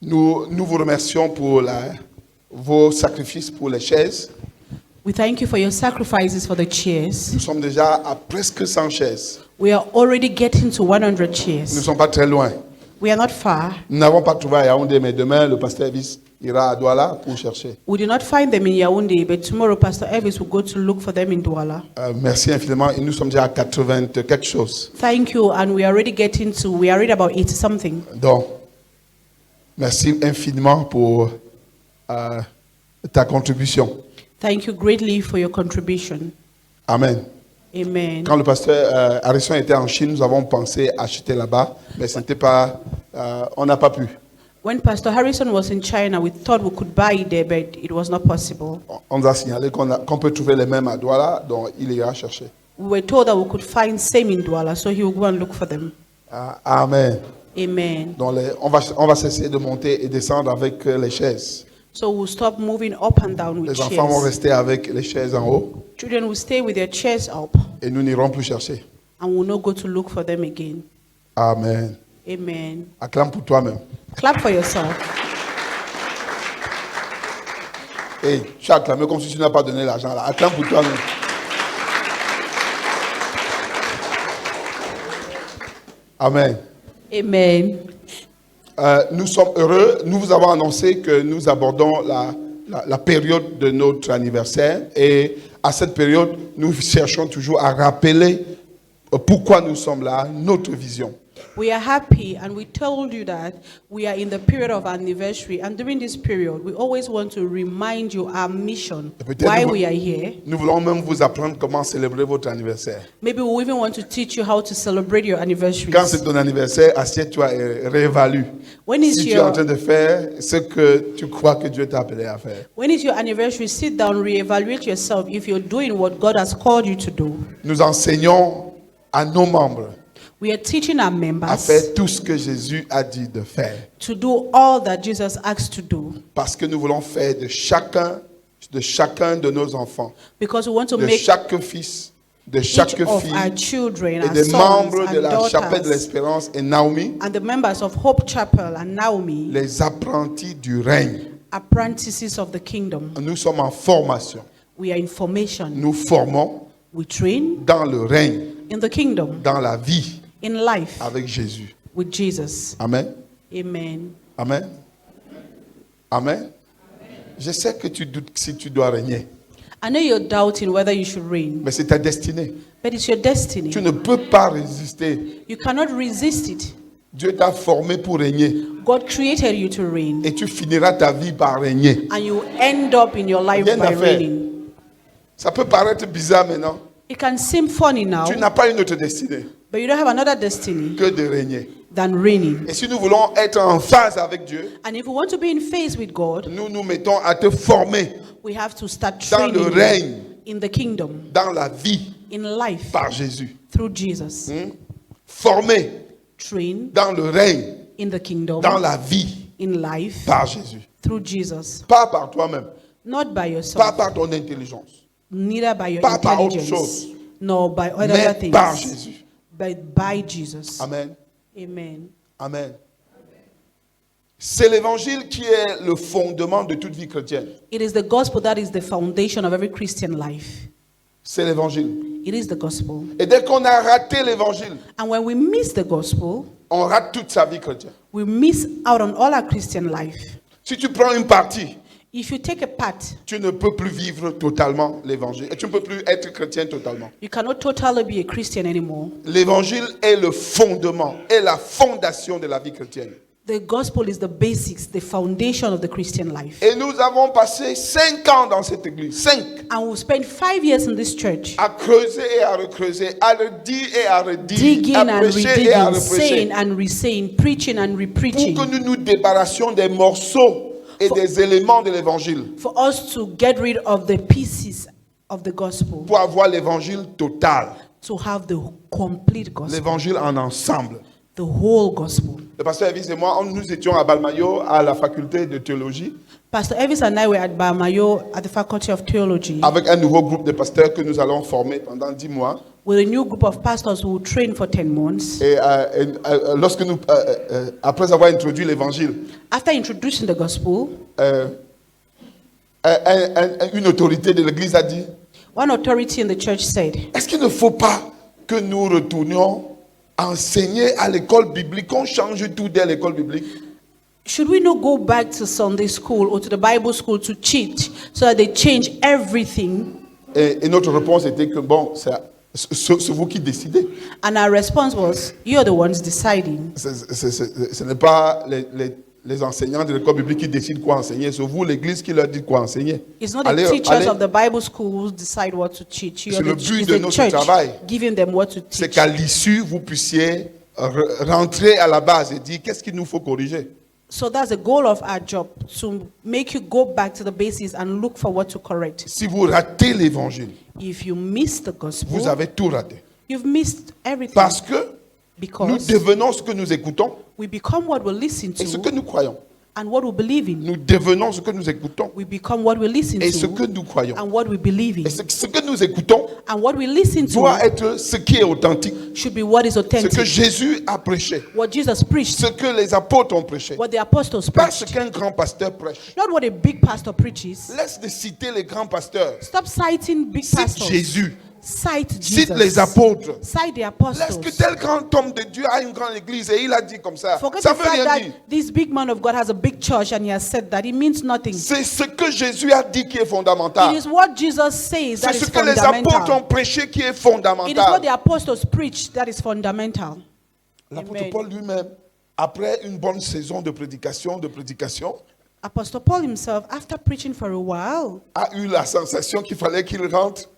Nous vous remercions pour vos sacrifices pour les chaises. We thank you for your sacrifices for the chairs. Nous sommes déjà à presque 100 chaises. We are already getting to 100 Nous ne chairs. sommes pas très loin. We are not far. Nous n'avons pas trouvé à Yaoundé, mais demain, le pasteur Elvis ira à Douala pour chercher. We did not find them in Yaoundé, but tomorrow Pastor Elvis will go to look for them in Douala. Merci infiniment. Et nous sommes déjà à 80 quelque chose. Thank you, and we are already about 80 something. Donc, merci infiniment pour ta contribution. Thank you greatly for your contribution. Amen. Amen. Quand le pasteur Harrison était en Chine, nous avons pensé acheter là-bas, mais ce n'était pas, on n'a pas pu. When Pastor Harrison was in China, we thought we could buy it there, but it was not possible. On nous a signalé qu'on peut trouver les mêmes à Douala, donc il ira chercher. We were told that we could find same in Douala, so he will go and look for them. Amen. Amen. Donc on va cesser de monter et descendre avec les chaises. So we'll stop moving up and down with Les enfants vont chairs. rester avec les chaises en haut Children will stay with their chairs up, et nous n'irons plus chercher. and we'll not go to look for them again. Amen. Amen. Acclame pour toi-même. Clap for yourself. Hey, tu as acclamé comme si tu n'as pas donné l'argent là. Acclame pour toi-même. Amen. Amen. Nous sommes heureux. Nous vous avons annoncé que nous abordons la période de notre anniversaire. Et à cette période, nous cherchons toujours à rappeler pourquoi nous sommes là, notre vision. We are happy, and we told you that we are in the period of anniversary, and during this period we always want to remind you our mission, why we are here. Nous voulons même vous apprendre comment célébrer votre anniversaire. Maybe we even want to teach you how to celebrate your anniversary. Quand c'est ton anniversaire, assieds-toi et réévalue. When is Si tu es en train de faire ce que tu crois que Dieu t'a appelé à faire. When is your anniversary? Sit down, reevaluate yourself if you're doing what God has called you to do. Nous enseignons à nos membres We are teaching our à members faire tout ce que Jésus a dit de faire. to do all that Jesus asked to do, Parce que nous voulons faire de chacun de nos enfants, because we want to de make chaque fils, de each chaque of fille our children, et our des sons membres de and la chapelle de daughters, l'Espérance et Naomi, and the members of Hope Chapel and Naomi, les apprentis du règne. apprentices of the kingdom. Nous sommes en formation. We are in formation. Nous formons We train dans le règne, in the kingdom, dans la vie in life avec Jésus. with Jesus. Amen. Amen. Amen. Amen. Je sais que tu doutes si tu dois régner, I know you're doubting whether you should reign, mais c'est ta destinée. but it's your destiny. Tu ne peux pas résister. You cannot resist it. Dieu t'a formé pour régner God created you to reign, et tu finiras ta vie par régner. and you end up in your life Rien by à faire. reigning. Ça peut paraître bizarre maintenant. It can seem funny now, Tu n'as pas une autre destinée but you don't have another destiny que de régner. than reigning. Et si nous voulons être en phase avec Dieu, And if we want to be in phase with God, nous nous mettons à te former we have to start dans le training règne, in the kingdom, dans la vie in life, par Jésus. through Jesus. Former Train dans le règne, in the kingdom, dans la vie in life, par Jésus. through Jesus. Pas par toi-même, Not by pas yourself, par ton intelligence, neither by your pas par autre intelligence, chose, nor by other mais par things, Jésus. but by Jesus. Amen. Amen. Amen. C'est l'évangile qui est le fondement de toute vie chrétienne. It is the gospel that is the foundation of every Christian life. C'est l'évangile. It is the gospel. Et dès qu'on a raté l'évangile, And when we miss the gospel, on rate toute sa vie chrétienne. we miss out on all our Christian life. Si tu prends une partie, If you take a part, tu ne peux plus vivre totalement l'évangile. Et tu ne peux plus être chrétien totalement. you cannot totally be a Christian anymore. L'évangile est le fondement, est la fondation de la vie chrétienne. The gospel is the basics, the foundation of the Christian life. Et nous avons passé 5 ans dans cette église, 5, And we spent 5 years in this church, à creuser et à recreuser, à redire et à redire, digging à and prêcher et à redigging, saying reprêcher, and re-saying, preaching and pour re-preaching, que nous nous débarrassions des morceaux et des éléments de l'évangile, for us to get rid of the pieces of the gospel, pour avoir l'évangile total, to have the complete gospel, l'évangile en ensemble. the whole gospel. le pasteur Elvis et moi, nous étions à Balmayo à la faculté de théologie Pastor Elvis and I were at Bamayo at the Faculty of Theology avec un nouveau groupe de pasteurs que nous allons former pendant 10 mois. with a new group of pastors who will train for 10 months. Et lorsque nous, après avoir introduit l'évangile, After introducing the gospel, une autorité de l'église a dit, one authority in the church said, est-ce qu'il ne faut pas que nous retournions enseigner à l'école biblique, qu'on change tout dès l'école biblique? should we not go back to Sunday school or to the Bible school to teach so that they change everything? Et notre réponse était que bon, c'est vous qui décidez. And our response was, you're the ones deciding. Ce n'est pas les enseignants de l'école biblique qui décident quoi enseigner, c'est vous, l'église, qui leur dit quoi enseigner. It's not the teachers of the Bible school who decide what to teach. C'est le but It's de the notre church travail. giving them what to C'est teach. qu'à l'issue, vous puissiez rentrer à la base et dire qu'est-ce qu'il nous faut corriger. So that's the goal of our job, to make you go back to the basis and look for what to correct. Si vous ratez l'évangile, If you miss the gospel, vous avez tout raté. you've missed everything. Parce que nous Because devenons ce que nous écoutons we become what we listen et ce que to nous croyons. and what we believe in. Nous devenons ce que nous écoutons We become what we listen et ce que to nous croyons. and what we believe Et in. ce que nous écoutons And what we listen doit to être ce qui est authentique, should be what is ce que authentic, Jésus a prêché, what Jesus preached, ce que les apôtres ont prêché. what the apostles Pas ce preached, qu'un grand pasteur prêche. not what a big pastor preaches. Laisse de citer les grands pasteurs. Stop citing big Cite pastors. Jésus. Cite Cite les Jesus. apôtres. Cite the Laisse apostles. que tel grand homme de Dieu a une grande église et il a dit comme ça. Forget Ça the veut fact rien that dire. this big man of God has a big church and he has said that. It means nothing. C'est ce que Jésus a dit qui est fondamental. It is what Jesus says that C'est is ce que les apôtres ont fundamental. prêché qui est It is what fondamental. the apostles preach that is fundamental. L'apôtre Amen. Paul lui-même, après une bonne saison de prédication, Apostle Paul himself, after preaching for a while, a eu la sensation qu'il fallait qu'il rentre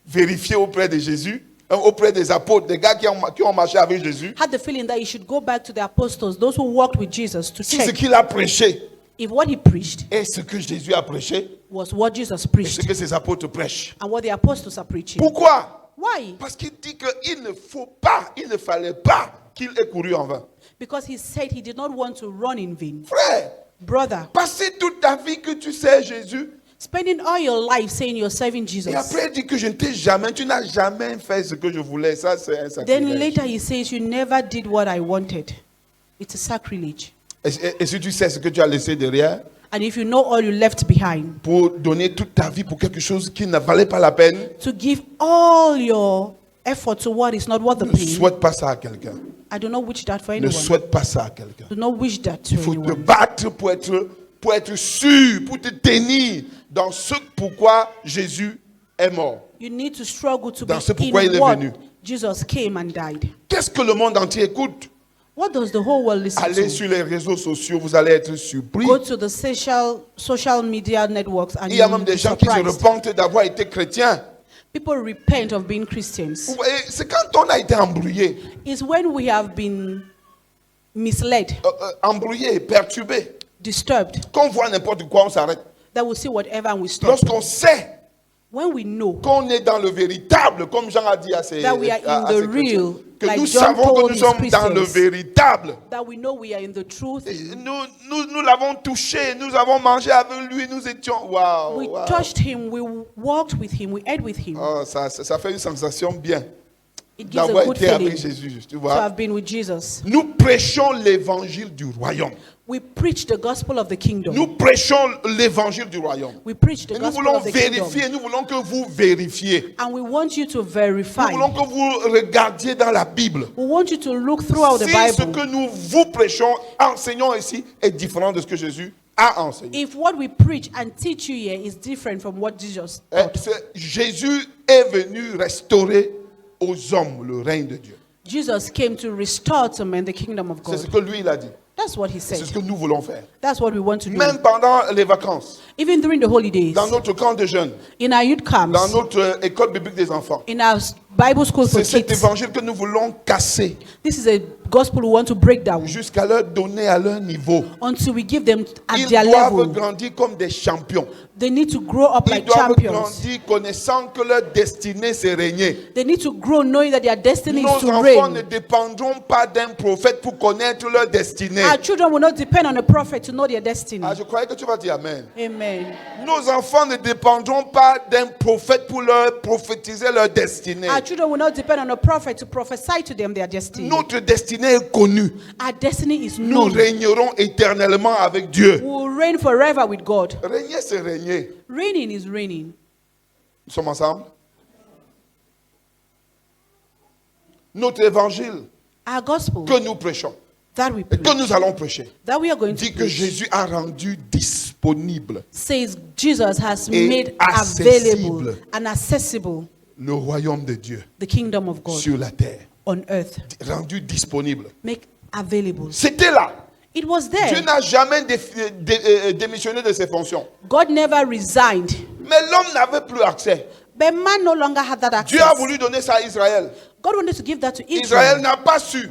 vérifier auprès de Jésus, auprès des apôtres, des gars qui ont marché avec Jésus, had the feeling that he should go back to the apostles, those who walked with Jesus, to si ce check qu'il a prêché if what he preached est ce que Jésus a prêché was what Jesus et ce preached que ses apôtres prêchent. and what the apostles are preaching. Pourquoi? Why? Parce qu'il dit qu'il ne fallait pas qu'il ait couru en vain. Because he said he did not want to run in vain. Frère, Brother, passer toute ta vie que tu sais Jésus, spending all your life saying you're serving et Jesus. après il dit que tu n'as jamais fait ce que je voulais. Ça, c'est un Then sacrilège. later he says, you never did what I wanted. It's a sacrilege. Et si tu sais ce que tu as laissé derrière, And if you know all you left behind, pour donner toute ta vie pour quelque chose qui ne valait pas la peine, to give all your effort to what is not worth the ne pain, souhaite pas ça à quelqu'un. I do not wish that for Ne anyone. souhaite pas ça à quelqu'un. Do not wish that to Il faut te anyone. battre pour être sûr, pour te tenir dans ce pourquoi Jésus est mort. You need to struggle to Dans ce be pourquoi il in est what venu. Jesus came and died. Qu'est-ce que le monde entier écoute? What does the whole world listen Allez to? sur les réseaux sociaux, vous allez être surpris. Go to the social media networks and Il y a you'll même be des gens qui se surprised. repentent d'avoir été chrétiens. People repent of being Vous Christians. voyez, c'est quand on a été embrouillé, It's when we have been misled, embrouillé, perturbé, disturbed, qu'on voit n'importe quoi, on s'arrête. that we see whatever and we stop. Lorsqu'on sait When we know qu'on est dans le véritable, comme Jean a dit à ses, that we are à in ses the chrétiens, real, que like nous John savons que told nous his sommes dans le Christians, véritable. that we know we are in the truth. Nous l'avons touché, nous avons mangé avec lui, nous étions... Waouh! We Wow. touched him, we walked with him, we ate with him. Oh, ça fait une sensation bien It gives a d'avoir good été avec feeling Jésus, tu to vois. have been with Jesus. Nous prêchons l'évangile du royaume. We preach the gospel of the kingdom. Nous prêchons l'évangile du royaume. We preach the Et nous gospel voulons of the kingdom. vérifier, nous voulons que vous vérifiez. And we want you to Nous verify. voulons que vous regardiez dans la Bible. We want you to look throughout the Si ce Bible. que nous vous prêchons, enseignons ici, est différent de ce que Jésus a enseigné. If what we preach and teach you here is different from what Jesus taught. Jésus est venu restaurer aux hommes le règne de Dieu. Jesus came to restore to men the kingdom of C'est ce God. que lui, il a dit. That's what he C'est ce said. que nous voulons faire. That's what we want to do. Même pendant les vacances, Even during the holidays, dans notre camp de jeunes, in our youth dans camps, notre école biblique des enfants, in our Bible school for C'est cet kids. évangile que nous voulons casser This is a gospel we want to break down jusqu'à leur donner à leur niveau. until we give them at Ils their doivent level. grandir comme des champions. They need to grow up Ils like doivent champions. grandir connaissant que leur destinée c'est régner. They need to grow knowing that their destiny is Nos to enfants ne reign. dépendront pas d'un prophète pour connaître leur destinée. Our children will not depend on a prophet to know their destiny. Ah, je croyais que tu vas dire Amen. Amen. Nos enfants ne dépendront pas d'un prophète pour leur prophétiser leur destinée. Our children will not depend on a prophet to prophesy to them their destiny. Notre destinée est connue. Our destiny is Nous known. régnerons éternellement avec Dieu. We will reign forever with God. Régner, c'est régner. Reigning is reigning. Nous sommes ensemble. Notre évangile Our gospel que nous prêchons that we et que preach, nous allons prêcher that we are going to dit que preach, Jésus a rendu disponible says Jesus has et made accessible available and accessible le royaume de Dieu the kingdom of God sur la terre. on earth. Rendu disponible. Make available. C'était là. It was Dieu there. n'a jamais démissionné de ses fonctions. God never resigned. Mais l'homme n'avait plus accès. But man no longer had that Dieu a access. voulu donner ça à Israël. God wanted to give that to Israël Israel. n'a pas su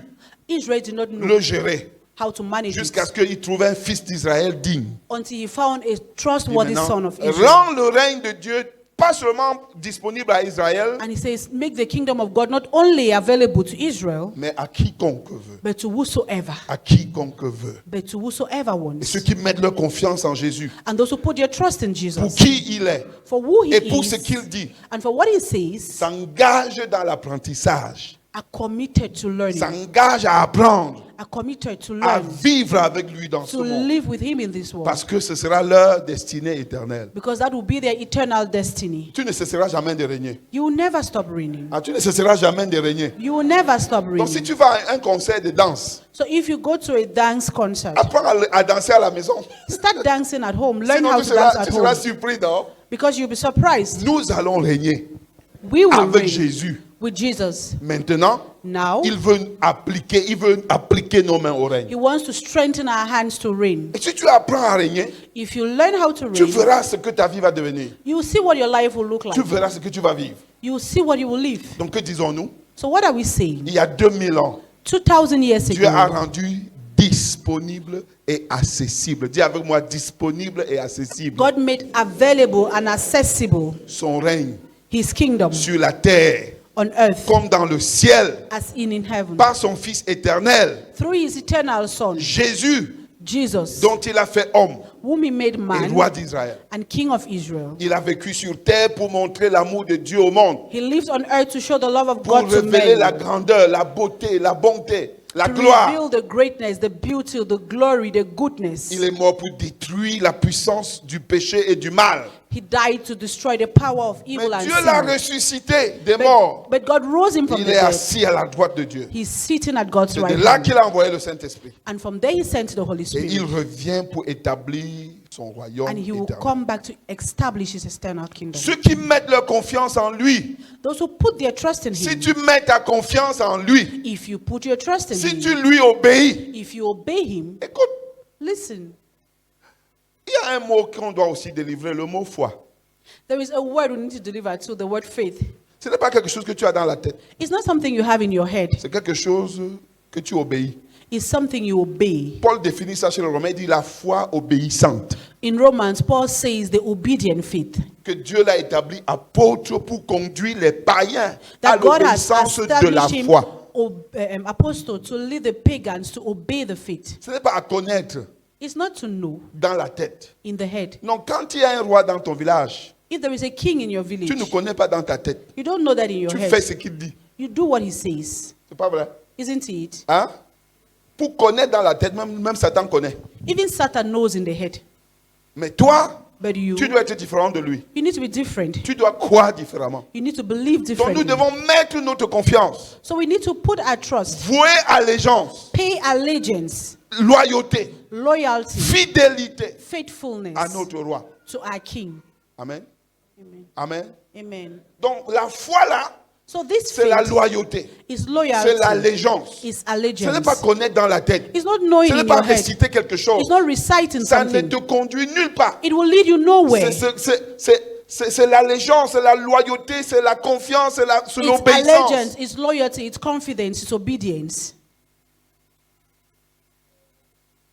Israel did not know le gérer how to manage jusqu'à ce it qu'il trouve un fils d'Israël digne. until he found a Et trustworthy son maintenant, of Israel. rend le règne de Dieu pas seulement disponible à Israël, And he says, make the kingdom of God not only available to Israel, mais à quiconque veut. but to whosoever. À quiconque veut. But to whosoever Et wants. ceux qui mettent leur confiance en Jésus, And those who put their trust in pour Jesus, qui il est, for who he et pour ce is, qu'il dit, and for what he says, s'engage dans l'apprentissage, are committed to learning, s'engage à apprendre, are committed to à learn, vivre avec lui dans ce to monde. live with him in this world. Parce que ce sera leur destinée éternelle. Because that will be their eternal destiny. Tu ne cesseras jamais de régner. You will never stop reigning. Ah, tu ne cesseras jamais de régner. You will never stop Donc si reigning. tu vas à un concert de danse, So if you go to a dance concert, apprends à danser à la maison. start dancing at home. Learn Sinon how tu to dance seras, at tu seras home. surpris, non? Because you'll be surprised. Nous allons régner We will avec reign Jésus. with Jesus. Maintenant, Now, il veut appliquer nos mains au règne. he wants to strengthen our hands to reign. Et si tu apprends à régner, If you learn how to tu reign, verras ce que ta vie va devenir. you will see what your life will look like. Tu verras ce que tu vas vivre. You will see what you will live. Donc que disons-nous? So what are we saying? Il y a 2000 ans, 2,000 years Dieu a ago, rendu disponible et accessible. Dis avec moi, disponible et accessible. God made available and accessible Son règne his kingdom sur la terre, on earth comme dans le ciel, as in heaven. par son Fils éternel, Through his eternal Son, Jésus, Jesus, dont il a fait homme whom he made et man roi d'Israël. and king of Israel. Il a vécu sur terre pour montrer l'amour de Dieu au monde, He lived on earth to show the love of pour God to révéler la men, grandeur, la beauté, la bonté, la to gloire. reveal the greatness, the beauty, the glory, the goodness. Il est mort pour détruire la puissance du péché et du mal. He died to destroy the power of Mais evil and Dieu l'a sin. ressuscité des morts. But God rose him from Il the est dead. assis à la droite de Dieu. He's sitting at God's C'est right de là hand. qu'il a envoyé le Saint-Esprit. And from there he sent the Holy Et il Spirit. revient pour établir son royaume And he will éternel. come back to establish his eternal kingdom. Ceux qui mettent leur confiance en lui, Those who put their trust in si him, tu mets ta confiance en lui, if you put your trust in si tu him, lui obéis, if you obey him, écoute, listen, il y a un mot qu'on doit aussi délivrer, le mot foi. there is a word we need to deliver to, the word faith. Ce n'est pas quelque chose que tu as dans la tête. It's not something you have in your head. C'est quelque chose que tu obéis. It's something you obey. Paul définit ça chez le Romain, il dit la foi obéissante. In Romans, Paul says the obedient faith. Que Dieu l'a établi apôtre pour conduire les païens à That God has l'obéissance de la established him foi. apostle to lead the pagans to obey the faith. Ce n'est pas à connaître It's not to know dans la tête. in the head. Non, quand il y a un roi dans ton village, If there is a king in your tu ne village, connais pas dans ta tête. you don't know that in your Tu fais head. ce qu'il dit. You do what he says. C'est pas vrai? Isn't it? Hein? Pour connaître dans la tête, même Satan connaît. Even Satan knows in the head. Mais toi, But you tu dois être différent de lui. need to be different. Tu dois croire différemment. You need to believe Donc nous differently. devons mettre notre confiance, So we need to put our trust, vouer allégeance, pay allegiance, loyauté, loyalty, fidélité faithfulness à notre roi. to our king. Amen. Amen. Amen. Amen. Donc la foi là, So this c'est la faith loyauté, is c'est loyalty, l'allégeance. is Ce n'est allegiance. pas connaître dans la tête. It's not knowing Ce n'est in pas your head. réciter quelque chose. It's not reciting Ça ne something. te conduit nulle part. It will lead you nowhere. C'est c'est l'allégeance, c'est la loyauté, c'est la confiance, c'est It's l'obéissance. allegiance, it's loyalty, it's confidence, it's obedience.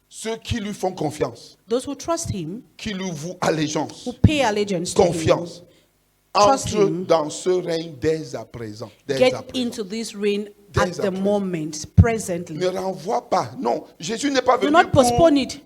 Ceux qui lui font confiance, Those who trust him, qui lui vouent allégeance, who pay allegiance to confiance, Trust entrent him. dans ce règne dès à présent. him, Dès get à présent. into this reign Dès at à the présent. moment, presently. Ne renvoie pas. Non, Jésus n'est pas Do venu not pour... postpone it.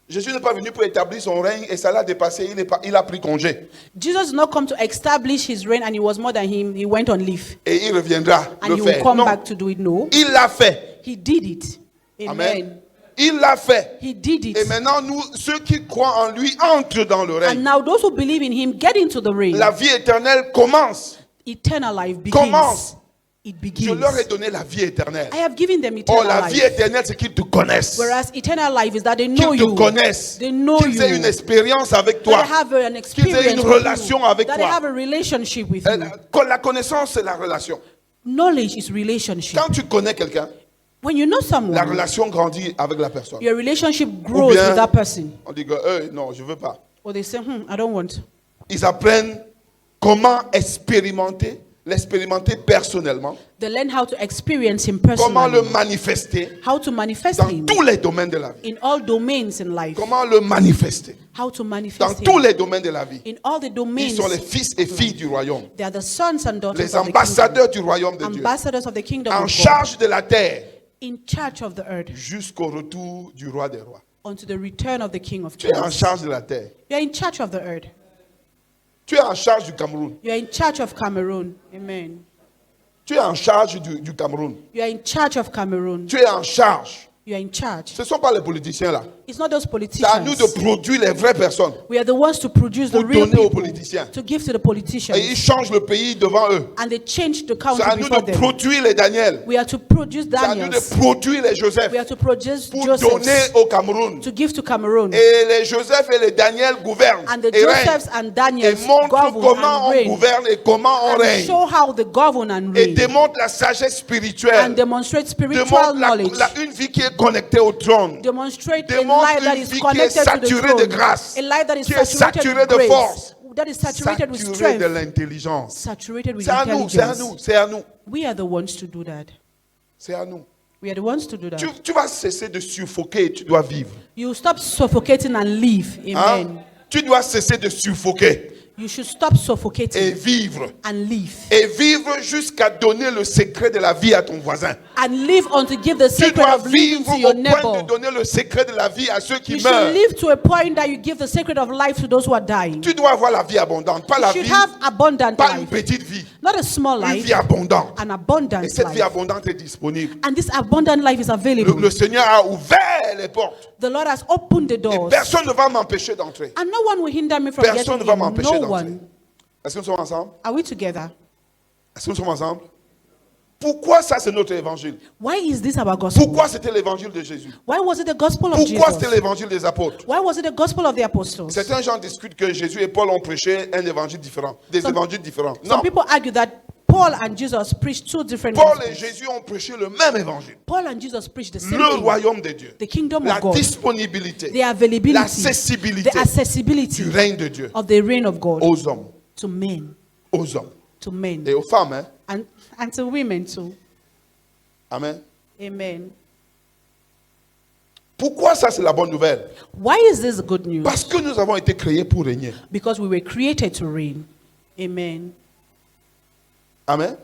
Jésus n'est pas venu pour établir son règne et ça l'a dépassé. Il a pris congé. Jesus did not come to establish his reign, and he was more than him. He went on leave, Et il reviendra and le he will faire. come Non, back to do it. No, il l'a fait. he did it. Amen. Amen. Il l'a fait. He did Et it. maintenant, nous, ceux qui croient en lui, entrent dans le And règne. now those who believe in him get into the reign. La vie éternelle commence. Eternal life begins. Commence. It Je begins. leur ai donné la vie éternelle. I have given them Oh, eternal la vie life. éternelle, c'est qu'ils te connaissent. Whereas eternal life is that they know Qu'ils te you. connaissent. They know Qu'ils aient you. une expérience avec That toi. they have an Qu'ils experience aient une with relation you. avec That they toi. have a relationship with you. La connaissance, c'est la relation. Knowledge is relationship. Quand tu connais quelqu'un, When you know la someone, relation grandit avec la personne. your relationship Ou grows bien, with that person. on dit que, non, je ne veux pas. Or they say, I don't want. Ils apprennent comment l'expérimenter personnellement, They learn how to experience him comment le personally. manifester How to manifest dans him tous les domaines de la vie. in all domains in life. Comment le manifester How to dans manifest tous him les domaines de la vie. in all the Ils domains. sont les fils et filles du royaume, They are the sons and daughters les of the ambassadeurs kingdom. du royaume de Dieu, Ambassadors of the kingdom en of God. charge de la terre In charge of the earth jusqu'au retour du roi des rois. unto the return of the King of Tu es en Kings. charge de la terre. You are in charge of the earth. Tu es en charge du Cameroun. You are in charge of Cameroon. Amen. Tu es en charge du Cameroun. You are in charge of Cameroon. Tu es en charge. You are in charge. Ce ne sont pas les politiciens là. It's not those C'est à nous de politicians. produire les vraies personnes. We are the ones to produce the Pour real donner aux people, politiciens. to give to the Et politicians. ils changent le pays devant eux. And they change the C'est country à nous before de them. produire les Daniel. We are to produce C'est à nous Daniels. de produire les Joseph We are to produce pour donner Josephs au Cameroun. to give to Cameroon. Et les Joseph et les Daniel gouvernent And the et règnent. Josephs and Et Daniels montrent govern comment and on reign. gouverne et comment on And règne. show how they govern and Et reign. démontrent la sagesse spirituelle. And demonstrate spiritual Démontre knowledge. une vie qui est connectée au trône. Demonstrate a Démontre life that une is vie qui est connected to the saturée de throne. grâce. A life that is Qui est saturated saturée with de grace. force. That is saturated with Saturée de strength. l'intelligence. Saturated with C'est à nous, c'est à intelligence. nous, c'est à nous. We are the ones to do that. C'est à nous. We are the ones to do that. Tu vas cesser de suffoquer, tu dois vivre. You stop suffocating and live. Hein? Amen. Tu dois cesser de suffoquer You should stop et suffocating vivre. and live. Et vivre jusqu'à donner le secret de la vie à ton voisin. And live on to give the Tu secret dois of living vivre to au your point de neighbor. donner le secret de la vie à ceux qui You should meurent. live to a point that you give the secret of life to those who are dying. Tu dois avoir la vie abondante, pas You la should vie, have abundant pas une life. petite vie, Not a small une life, vie abondante. an abundant Et cette vie life. abondante est disponible. And this abundant life is available. Le Seigneur a ouvert les portes. The Lord has opened the Et doors. personne ne va m'empêcher d'entrer. And no one will hinder me from Personne ne getting va in. m'empêcher No d'entrer. one. Est-ce que nous sommes ensemble? Are we together? Est-ce que nous sommes ensemble? Pourquoi ça c'est notre évangile? Why is this our gospel? Pourquoi c'était l'évangile de Jésus? Why was it the gospel of Pourquoi c'était Jesus? l'évangile des apôtres? Why was it the gospel of the apostles? Certains gens discutent que Jésus et Paul ont prêché un évangile différent, des Some- évangiles différents. Non, Some people argue that Paul and Jesus preached two different Paul et gospels. Jésus ont prêché le même évangile. Paul and Jesus preached the same Le thing. royaume de Dieu, The kingdom la of God. disponibilité, The availability. l'accessibilité The accessibility du règne de Dieu of the reign of God aux hommes, to men. aux hommes To men. et aux femmes. Hein? And to women too. Amen. Amen. Pourquoi ça c'est la bonne nouvelle? Why is this good news? Parce que nous avons été créés pour régner. Because we were created to reign. Amen. Amen.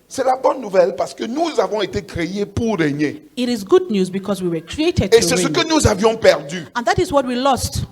C'est la bonne nouvelle parce que nous avons été créés pour régner. It is good news because we were created Et to c'est ce reign. que nous avions perdu. And that is what we lost.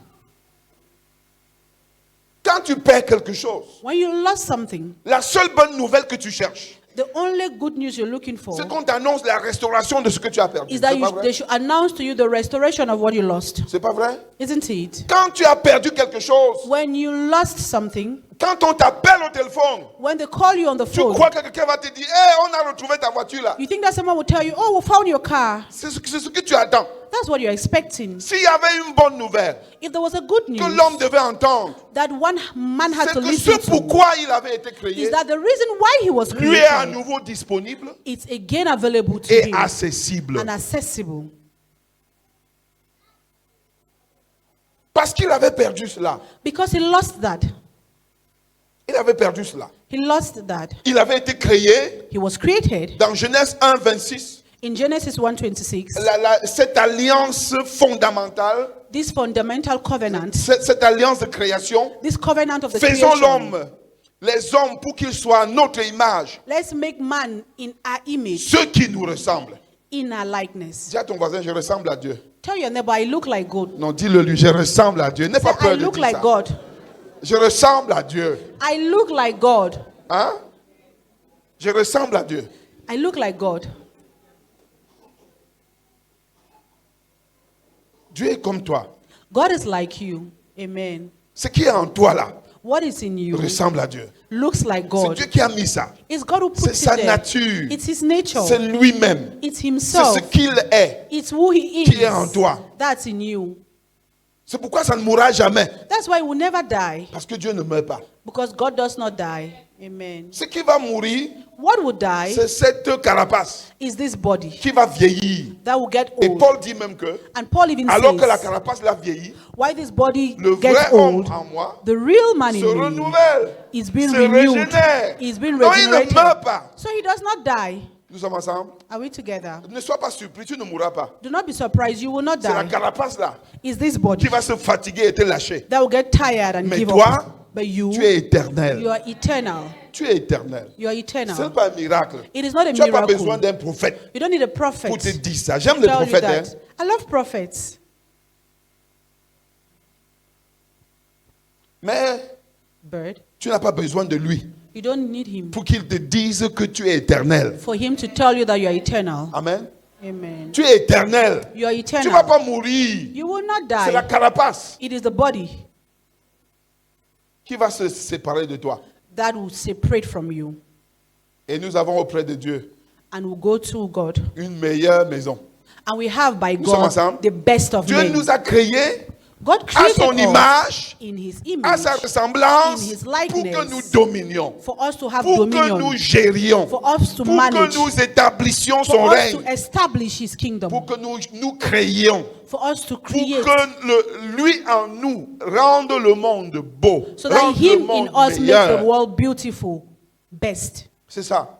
Quand tu perds quelque chose, When you lost something, la seule bonne nouvelle que tu cherches, the only good news you're looking for c'est qu'on t'annonce la restauration de ce que tu as perdu. is that C'est pas they vrai? should announce to you the restoration of what you lost. C'est pas vrai? Isn't it? Quand tu as perdu quelque chose, When you lost something, quand on t'appelle au téléphone, when they call you on the tu phone, crois que quelqu'un va te dire, hey, on a retrouvé ta voiture là. you think that someone will tell you, oh, we found your car. C'est ce que tu attends. That's what you're expecting. S'il y avait une bonne nouvelle If there was a good que news l'homme devait entendre, that one man had c'est to que listen ce to, pourquoi il avait été is créé that the reason why he was lui est à created, nouveau disponible it's again available to et him accessible. and accessible. Parce qu'il avait perdu cela. Because he lost that. Il avait perdu cela. He lost that. Il avait été créé He was created dans Genèse 1, 26. in Genesis 1:26. Cette alliance fondamentale, This fundamental covenant, cette alliance de création, this covenant of the faisons creation. l'homme, les hommes, pour qu'ils soient à notre image, Let's make man in our image, ceux qui nous ressemblent. in our likeness. Dis à ton voisin, je ressemble à Dieu. Tell your neighbor, I look like God. Non, dis-le lui, je ressemble à Dieu. N'aie Say, pas peur I de look dire like ça. God. Je ressemble à Dieu. I look like God. Hein? Je ressemble à Dieu. I look like God. Dieu est comme toi. God is like you. Amen. Ce qui est en toi là What is in you ressemble à Dieu. looks like C'est God. Dieu qui a mis ça. It's God who C'est puts sa it there. nature. It's His nature. C'est lui-même. It's C'est Himself. ce qu'il est. It's who He Qui est en is. toi. That's in you. C'est pourquoi ça ne mourra jamais. That's why we'll never die. Parce que Dieu ne meurt pas. Because God does not die. Amen. Ce qui va mourir, What will die c'est cette carapace is this body qui va vieillir. that will get Et old. Paul dit même que, And Paul even alors que la says, carapace l'a vieilli, why this body le gets vrai homme old, en moi the real man se in me renouvelle, is being se renewed. régénère. Is being Non, il ne regenerated. meurt pas. So he does not die. Nous sommes ensemble. Are we together? Ne sois pas surpris, tu ne mourras pas. Do not be surprised. You will not C'est la die. carapace là It's this body qui va se fatiguer et te lâcher. that will get tired and Mais give toi, up. But you, tu es éternel. you are eternal. Tu es éternel. You are Ce n'est eternal. pas un miracle. It is not a Tu n'as pas besoin miracle. d'un prophète You don't need a prophet pour te to dire ça. J'aime les tell you prophètes. Hein. that. I love prophets. Mais Bird, tu n'as pas besoin de lui you don't need him pour qu'il te dise que tu es éternel. for him to tell you that you are eternal. Amen. Amen. Tu es éternel. You are Tu ne vas eternal. pas mourir. You will not C'est la die. carapace It is the body qui va se séparer de toi. that will separate from you Et nous avons auprès de Dieu and will go to God. une meilleure maison. And we have by Nous sommes God ensemble. the best of Dieu men. nous a créés God à created son us image, in His à sa image ressemblance, in his pour likeness, que nous dominions, for us to have pour que dominion, nous gérions, for us to pour manage, que nous établissions son for us règne, to establish His kingdom, pour que nous créions, for us to pour create, que lui en nous rende le monde beau, so that rende le Him in monde us makes the meilleur. world beautiful, best. C'est ça.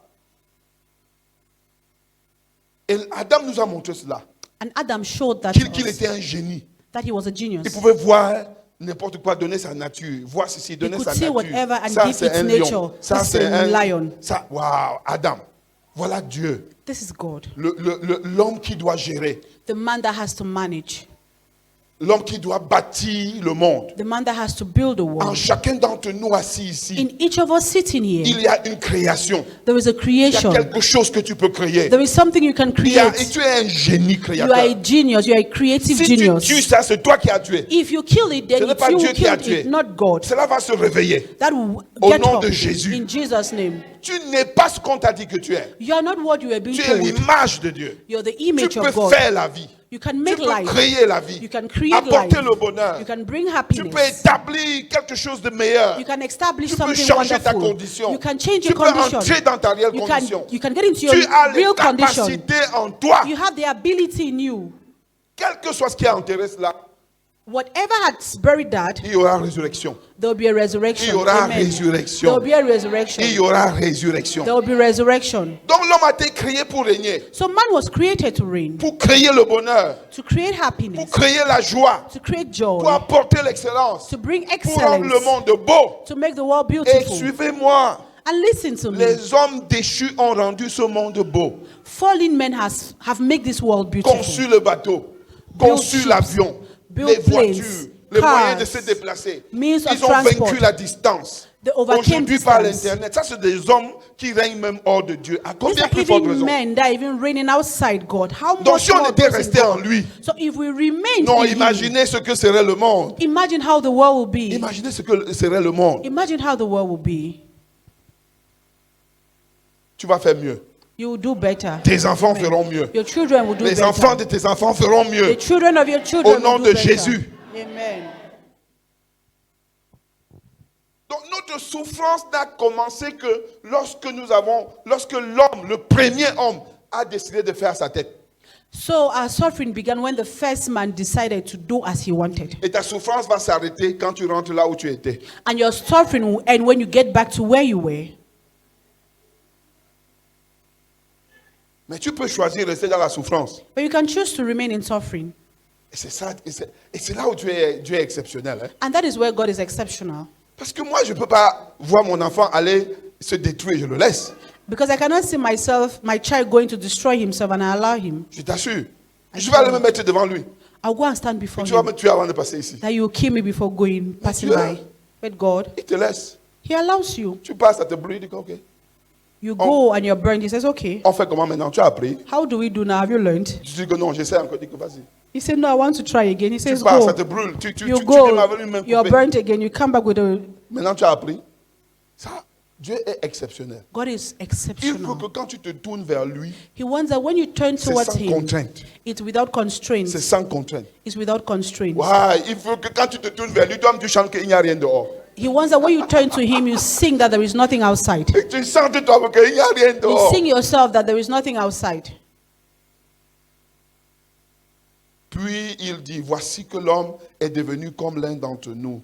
Et Adam nous a montré cela, And Adam showed that qu'il to us, était un génie. that he was a Il genius. pouvait voir n'importe quoi, donner sa nature, voir ceci, He donner could sa see nature. whatever and Ça, give c'est its un nature. lion. Ça, This c'est is a un lion. Ça, waouh, Adam. Voilà Dieu, This is God, l'homme qui doit gérer, the man that has to manage, l'homme qui doit bâtir le monde. the man that has to build the En world. chacun d'entre nous assis ici, In each of us sitting here, il y a une création. there is a Il y a creation. quelque chose que tu peux créer. There is something you can Et create. tu es un génie You are a créateur. genius. You are a creative Si tu tues genius. ça, c'est toi qui as tué. If you kill it, Ce then n'est it's pas you Dieu who qui a killed tué. it, not God. Cela va se réveiller. That will Au get nom up de Jésus. in Jesus' name. Tu n'es pas ce qu'on t'a dit que tu es. You are not what you were being Tu es told. l'image de Dieu. You're the Tu image peux of God. faire la vie. You can Tu make peux life. créer la vie. You can create Apporter life. le bonheur. You can bring Tu peux happiness. établir quelque chose de meilleur. You can establish Tu peux something changer ta wonderful. condition. You can change Tu your peux condition. entrer dans ta réelle You condition. can get into your Tu as les real condition. capacités en toi. You have the ability in you. Quel que soit ce qui a enterré cela, Whatever had buried that, il y aura résurrection. there will be a resurrection. Il y aura Amen. résurrection. There will be a resurrection. Il y aura résurrection. There will be resurrection. Donc l'homme a été créé pour régner, So man was created to reign, pour créer le bonheur, to create pour happiness, créer la joie, to create pour joy, apporter l'excellence, to bring pour rendre le excellence, monde beau. to make the world Et beautiful. suivez-moi. And listen to me. Les hommes déchus ont rendu ce monde beau. Fallen men have made this world beautiful. Conçu le bateau, Build conçu ships, l'avion, build les planes, voitures, les cars, moyens de se déplacer. means of Ils ont transport. vaincu la distance. They overcame Aujourd'hui par distance. l'internet, ça c'est des hommes qui règnent même hors de Dieu. À These combien are plus forte even raison? men that are even reigning outside God. How Donc much si on more était those in resté en God? lui, So if we remained non, in Him, imaginez ce que serait le monde. imagine how the world will be. Imaginez ce que serait le monde. Imagine how the world will be. Tu vas faire mieux. You will do better. Tes enfants feront mieux. Your children will do Les better. enfants de tes enfants feront mieux. The children of your children Au nom will do de better. Jésus. Amen. Donc notre souffrance n'a commencé que lorsque l'homme, le premier homme, a décidé de faire sa tête. So our suffering began when the first man decided to do as he wanted. Et ta souffrance va s'arrêter quand tu rentres là où tu étais. And your suffering will end when you get back to where you were. Mais tu peux choisir de rester dans la souffrance. But you can choose to remain in suffering. Et c'est ça, et c'est là où Dieu est exceptionnel. Hein? And that is where God is exceptional. Parce que moi, je ne peux pas voir mon enfant aller se détruire, je le laisse. Because I cannot see my child going to destroy himself and I allow him. Je t'assure. Je vais aller me mettre devant lui. I'll go and stand before Tu vas him. me tuer avant de passer ici. That you will kill me before passing Dieu, by. But God, il te laisse. He allows you. Tu passes, ça te brûle, il dit ok. You go and you're burned. He says, okay. On fait comment maintenant? Tu as appris? How do we do now? Have you learned? Tu dis que non, j'essaie encore, dis que vas-y. He said, no, I want to try again. He says, Tu passes, ça go. te brûle. Tu You démarres avec une main go. You're coupée. burnt again. You come back with a... Maintenant, tu as appris. Ça, Dieu est exceptionnel. God is Il faut exceptional. que quand tu te tournes vers lui, He wants that when you turn c'est towards sans him, contrainte. it's without C'est constraints. sans contrainte. It's without constraints. Ouais, il faut que quand tu te tournes vers lui, toi, tu chantes qu'il n'y a rien dehors. He wants that when you turn to him, you sing that there is nothing outside. Et tu chantes toi qu'il n'y a rien You dehors. sing yourself that there is nothing outside. Puis il dit, voici que l'homme est devenu comme l'un d'entre nous,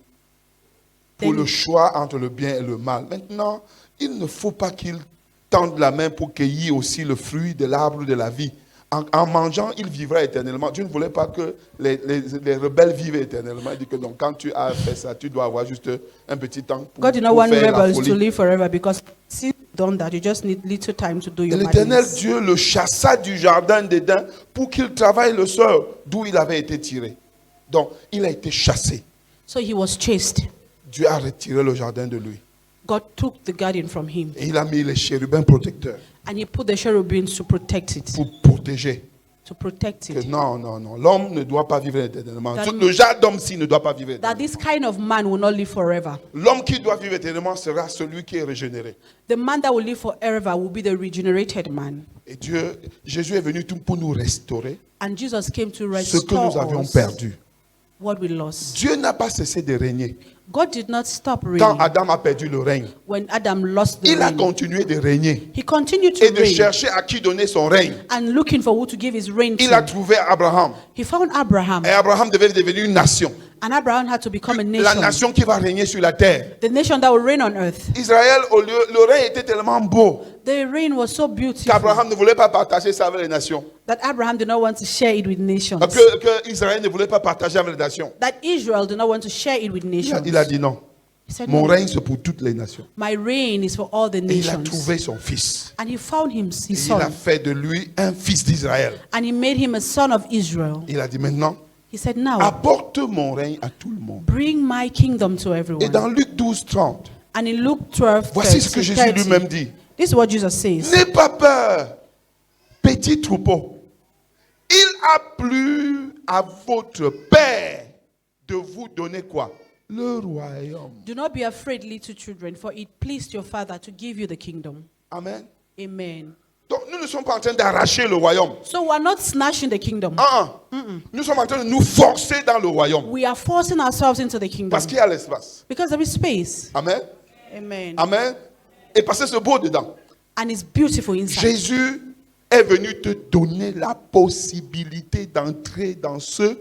pour Then- le choix entre le bien et le mal. Maintenant, il ne faut pas qu'il tende la main pour cueillir aussi le fruit de l'arbre de la vie. En mangeant, il vivra éternellement. Dieu ne voulait pas que les rebelles vivent éternellement. Il dit que donc, quand tu as fait ça, tu dois avoir juste un petit temps pour, God did not pour want faire la rebels to folie. live forever because since you've done that, you just need little time to do Et your l'Éternel madness. Dieu le chassa du jardin d'Éden pour qu'il travaille le sol d'où il avait été tiré. Donc, il a été chassé. So he was chased. Dieu a retiré le jardin de lui. God took the garden from him Et il a mis les chérubins protecteurs and he put the cherubims to protect it. pour protéger. To protect Que it. non, non, non. L'homme ne doit pas vivre éternellement. That- Le genre d'homme-ci ne doit pas vivre That éternellement. this kind of man will not live forever. L'homme qui doit vivre éternellement sera celui qui est régénéré. The man that will live forever will be the regenerated man. Et Jésus est venu tout pour nous restaurer And Jesus came to ce que nous restore avions us perdu. what we lost. Dieu n'a pas cessé de régner. God did not stop Quand reigning Adam a perdu le règne, when Adam lost the il a reign. continué de régner He continued et to de reign chercher à qui donner son règne. and looking for who to give his reign Il a to. trouvé Abraham. He found Abraham, Et Abraham devait devenir une nation. and Abraham had to become a La nation. nation qui va régner sur la terre. The nation that will reign on earth. Israël, le règne était tellement beau The reign was so beautiful qu'Abraham ne voulait pas partager ça avec les nations. that Abraham did not want to share it with nations. Que Israël ne voulait pas partager avec les nations. That Israel did not want to share it with nations. Il a dit non. He said, Mon "No, règne, c'est pour toutes les nations. my reign is for all the Et il a nations." trouvé son fils. And he found him Et his il a son. fait de lui un fils d'Israël. And he made him a son of Israel. Il a dit maintenant, He said, now, apporte mon règne à tout le monde. bring my kingdom to Et everyone. dans Luc 12, 30, And in Luke 12, voici ce que 30, Jésus lui-même dit. this is what Jesus says. N'aie pas peur, petit troupeau. Il a plu à votre Père de vous donner quoi? Le royaume. Do not be afraid, little children, for it pleased your Father to give you the kingdom. Amen. Amen. Donc nous ne sommes pas en train d'arracher le royaume. So we are not snatching the kingdom. Nous sommes en train de nous forcer dans le royaume. We are forcing ourselves into the kingdom. Parce qu'il y a l'espace. Because there is space. Amen. Amen. Amen. Et parce que c'est beau dedans. And it's beautiful inside. Jésus est venu te donner la possibilité d'entrer dans ce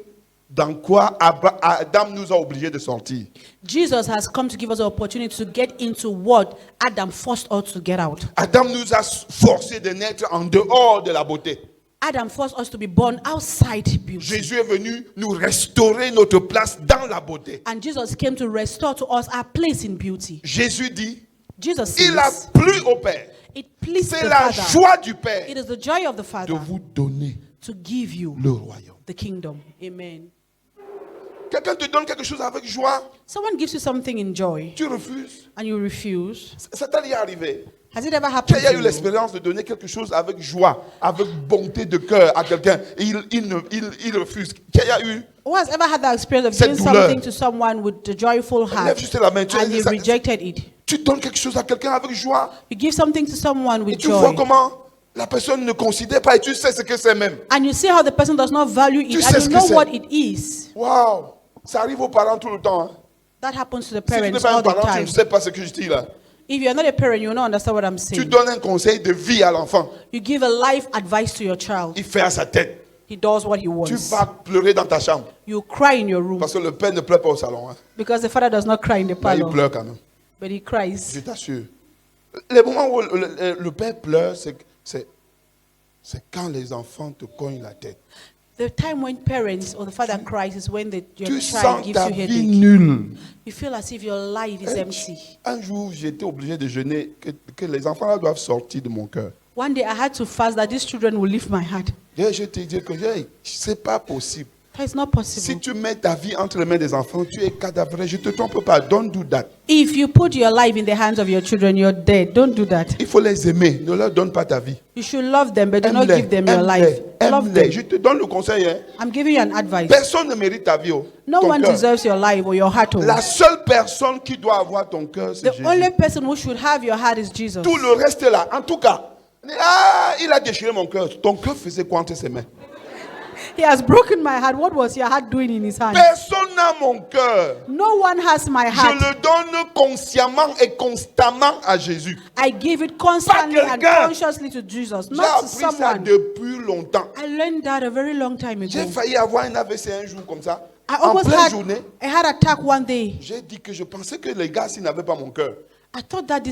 dans quoi Adam nous a obligés de sortir. Jesus has come to give us the opportunity to get into what Adam forced us to get out. Adam nous a forcé de naître en dehors de la beauté. Adam forced us to be born outside beauty. Jésus est venu nous restaurer notre place dans la beauté. And Jesus came to restore to us our place in beauty. Jésus dit, Jesus il a says, plu au Père. it pleased C'est the la Father. joie du Père It is the joy of the de Father vous donner to give you le royaume. the kingdom. Amen. Quelqu'un te donne quelque chose avec joie, Someone gives you something in joy tu refuses. and you refuse. Ça t'est déjà arrivé. Has it ever Tu happened as to eu you? l'expérience de donner quelque chose avec joie, avec bonté de cœur à quelqu'un et il refuse. Qui a eu? Who has ever had that experience of Cette doing douleur. something to someone with a joyful Lève heart juste la main. Tu, and they ça- rejected it? tu donnes quelque chose à quelqu'un avec joie You give something to someone et with tu vois joy comment la personne ne considère pas et tu sais ce que c'est même. and you see how the person does not value Tu it sais and ce you que know c'est. what it is. Waouh! Ça arrive aux parents tout le temps. Hein. That happens to the Si tu n'es parents pas un all the parent, tu time. ne sais pas ce que je dis là. If you're not a parent, you will not understand what I'm Tu saying. donnes un conseil de vie à l'enfant. You give a life advice to your child. Il fait à sa tête. he does what he Tu wants. vas pleurer dans ta chambre. You cry in your room Parce que le père ne pleure pas au salon. Hein. because the father does not cry in the Mais il parlor, pleure quand même. but he cries. Je t'assure. Les moments où le père pleure, c'est quand les enfants te cognent la tête. The time when parents or the father cries is when your Tu child sens gives ta you vie headache. nulle. You feel as if your life is empty. Un jour, j'étais obligé de jeûner, que les enfants là doivent sortir de mon cœur. One day I had to fast that these children will leave my heart. Je te dis que c'est pas possible. That is not Si possible. tu mets ta vie entre les mains des enfants, tu es cadavré. Je ne te trompe pas. Don't do that. If you put your life in the hands of your children, you're dead. Don't do that. Il faut les aimer. Ne leur donne pas ta vie. You should love them, but do not Aime-les. give them your Aime-les. life. Love Aime-les. them. Je te donne le conseil. Hein. I'm giving you an advice. Personne ne mérite ta vie. No ton one cœur. deserves your life or your heart. La seule personne qui doit avoir ton cœur, c'est The Jésus. only person who should have your heart is Jesus. Tout le reste est là. En tout cas, il a déchiré mon cœur. Ton cœur faisait quoi entre ses mains? He has broken my heart. What was your heart doing in his hand? Personne n'a mon cœur. No one has my Je heart. le donne consciemment et constamment à Jésus. I give it constantly and quelqu'un. consciously to Jesus, J'ai not to appris ça someone. depuis longtemps. I learned that a very long time J'ai ago. failli avoir un AVC un jour comme ça. I En almost pleine had journée, a heart attack one day. j'ai dit que je pensais que les gars, s'ils n'avaient pas mon cœur, I thought that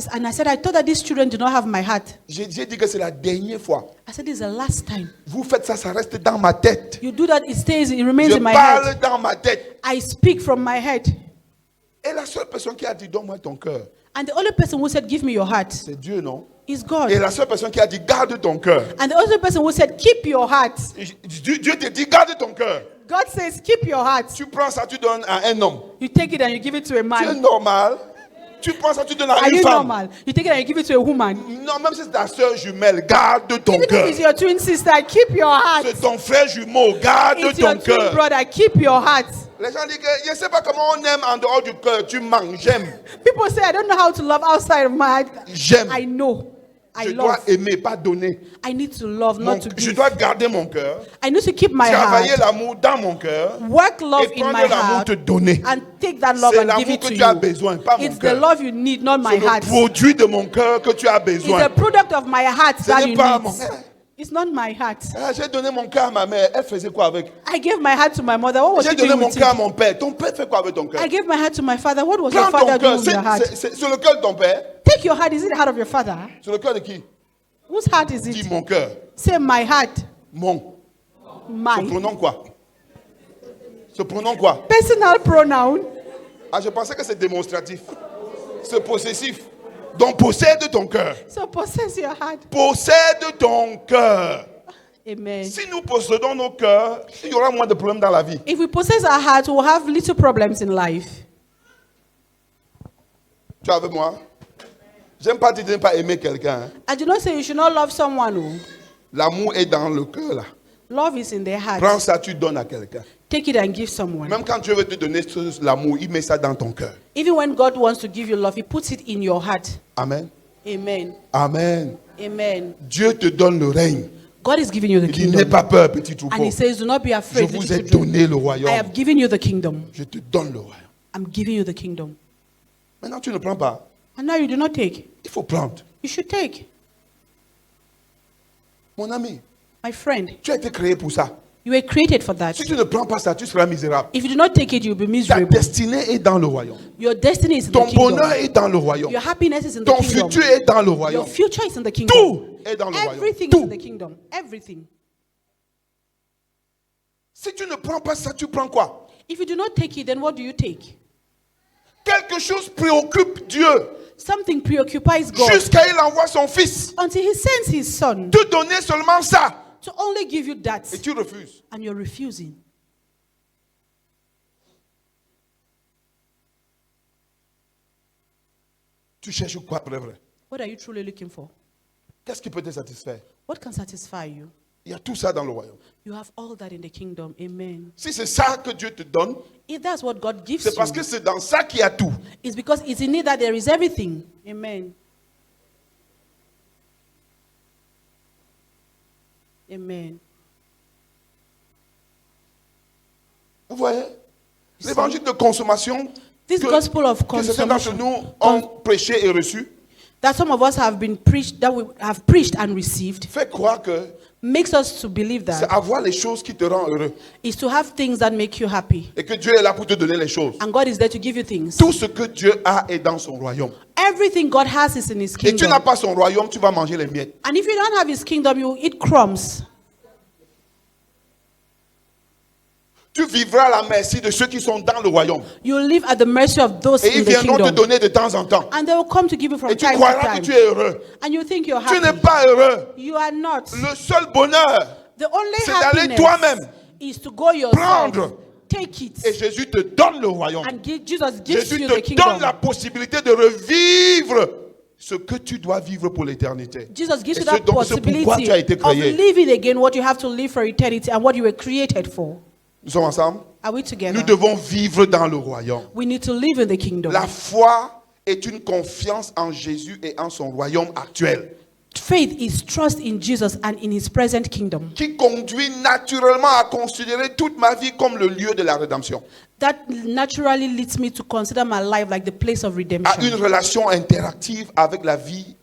these children do not have my heart. j'ai dit que c'est la dernière fois. I said, this is the last time. Vous faites ça, ça reste dans ma tête. You do that, it remains Je in my parle head. dans ma tête. I speak from my head. Et la seule personne qui a dit, donne-moi ton cœur, And the only person who said, give me your heart, c'est Dieu, non? is God. Et la seule personne qui a dit, garde ton cœur. And the only person who said, keep your heart, Dieu te dit, garde ton cœur. God says, keep your heart. Tu prends ça, tu donnes à un homme. You take it and you give it to a Tu es man. normal. Tu prends ça, tu donnes à Are une you femme. normal? You take it and you give it to a woman. Non, même si c'est ta soeur jumelle, garde ton Even cœur. if it's your twin sister, keep your heart. C'est ton frère jumeau, garde It's your ton twin cœur. brother, keep your heart. Les gens disent que je ne sais pas comment on aime en dehors du cœur. Tu manques, j'aime. People say, I don't know how to love outside of my heart. J'aime. I know. I Je dois love. aimer, pas donner. I need to love, not to Je give. dois garder mon cœur, I need to keep my travailler heart, l'amour dans mon cœur work love et in prendre my l'amour heart, te donner. and take that love C'est and give l'amour it que to tu as you. besoin, pas mon It's the cœur. love you need, not my C'est le heart. produit de mon cœur que tu as It's besoin. the product of my heart Ce that n'est you pas need. mon- It's not my heart. Ah, j'ai donné mon cœur à ma mère. Elle faisait quoi avec? I gave my heart to my mother. What was J'ai she donné doing mon with cœur à it? mon père. Ton père fait quoi avec ton cœur? I gave my heart to my father. What was your Prends ton father cœur. doing with your heart? C'est le cœur de ton père. Take your heart. Is it the heart of your father? C'est le cœur de qui? Whose heart is Dis it? mon cœur. Say my heart. Mon. Ce My. pronom quoi? Ce pronom quoi? Personal pronoun. Ah, je pensais que c'est démonstratif. C'est possessif. Donc possède ton cœur. So possess your heart. Possède ton cœur. Amen. Si nous possédons nos cœurs, il y aura moins de problèmes dans la vie. If we possess our heart, we'll have little problems in life. Tu es avec moi? J'aime pas dire de ne pas aimer quelqu'un. Hein. I do not say you should not love someone. Who L'amour est dans le cœur là. love is in their heart. Prends ça, tu donnes à quelqu'un. Take it and give someone. Même quand Dieu veut te donner l'amour, il met ça dans ton cœur. Even when God wants to give you love, He puts it in your heart. Amen. Amen. Amen. Amen. Dieu te donne le règne. God is giving you the Il dit, n'aie kingdom. pas peur, petit And troupeau. He says, do not be Je afraid, vous little ai children. donné le I royaume. have given you the kingdom. Je te donne le royaume. I'm giving you the kingdom. Maintenant, tu ne prends pas. And now you do not take. Il faut prendre. You should take. Mon ami, My friend, tu as été créé pour ça. you were created for that. Si tu ne prends pas ça, tu seras misérable. If you do not take it, you'll be Ta miserable. destinée est dans le royaume. Your destiny is in the Ton kingdom. bonheur est dans le royaume. Your happiness is in the Ton kingdom. futur est dans le Your royaume. future is in the kingdom. Tout est dans le royaume. Everything is Tout. in the kingdom. Everything. Si tu ne prends pas ça, tu prends quoi? If you do not take it, then what do you take? Quelque chose préoccupe Dieu Something preoccupies God jusqu'à il envoie son fils. until He sends His Son Te donner seulement ça. to only give you that, Et tu refuses. and you're refusing. Tu cherches quoi pour vrai? What are you truly looking for? Qu'est-ce qui peut te satisfaire? What can satisfy you? Il y a tout ça dans le royaume. You have all that in the kingdom. Amen. Si c'est ça que Dieu te donne, If that's what God gives c'est parce que you, c'est dans ça qu'il y a tout. it's because it's in it that there is everything. Amen. Amen. Vous voyez? L'évangile de consommation This que, gospel of que certains d'entre consumption, nous ont prêché et reçu, that some of us have been preached, that we have preached and received, fait croire que makes us to believe c'est that avoir les choses qui te rendent heureux. is to have things that make you happy. Et que Dieu est là pour te donner les choses. And God is there to give you things. Tout ce que Dieu a est dans son royaume. Everything God has is in His Et tu n'as kingdom. pas son royaume, tu vas manger les miettes. And if you don't have His kingdom, you eat crumbs. Tu vivras à la merci de ceux qui sont dans le royaume. You live at the mercy of those Et ils in the viendront te kingdom. donner de temps en temps. And they will come to give you from Et tu time to croiras que time. tu es heureux. And you think you're Tu n'es happy. pas heureux. You are not. Le seul bonheur, The only c'est d'aller happiness toi-même is to go yourself. prendre. Take it. Et Jésus te donne le royaume. And Jesus gives Jésus you te the kingdom. donne la possibilité de revivre ce que tu dois vivre pour l'éternité. Jesus gives Et you that ce pourquoi possibility tu as été of créé. living again what you have to live for eternity and what you were created for. Nous sommes ensemble? Are we together? Nous devons vivre dans le royaume. We need to live in the kingdom. La foi est une confiance en Jésus et en son royaume actuel, Faith is trust in Jesus and in His present kingdom. qui conduit naturellement à considérer toute ma vie comme le lieu de la rédemption, That naturally leads me to consider my life like the place of à une redemption. relation interactive avec la vie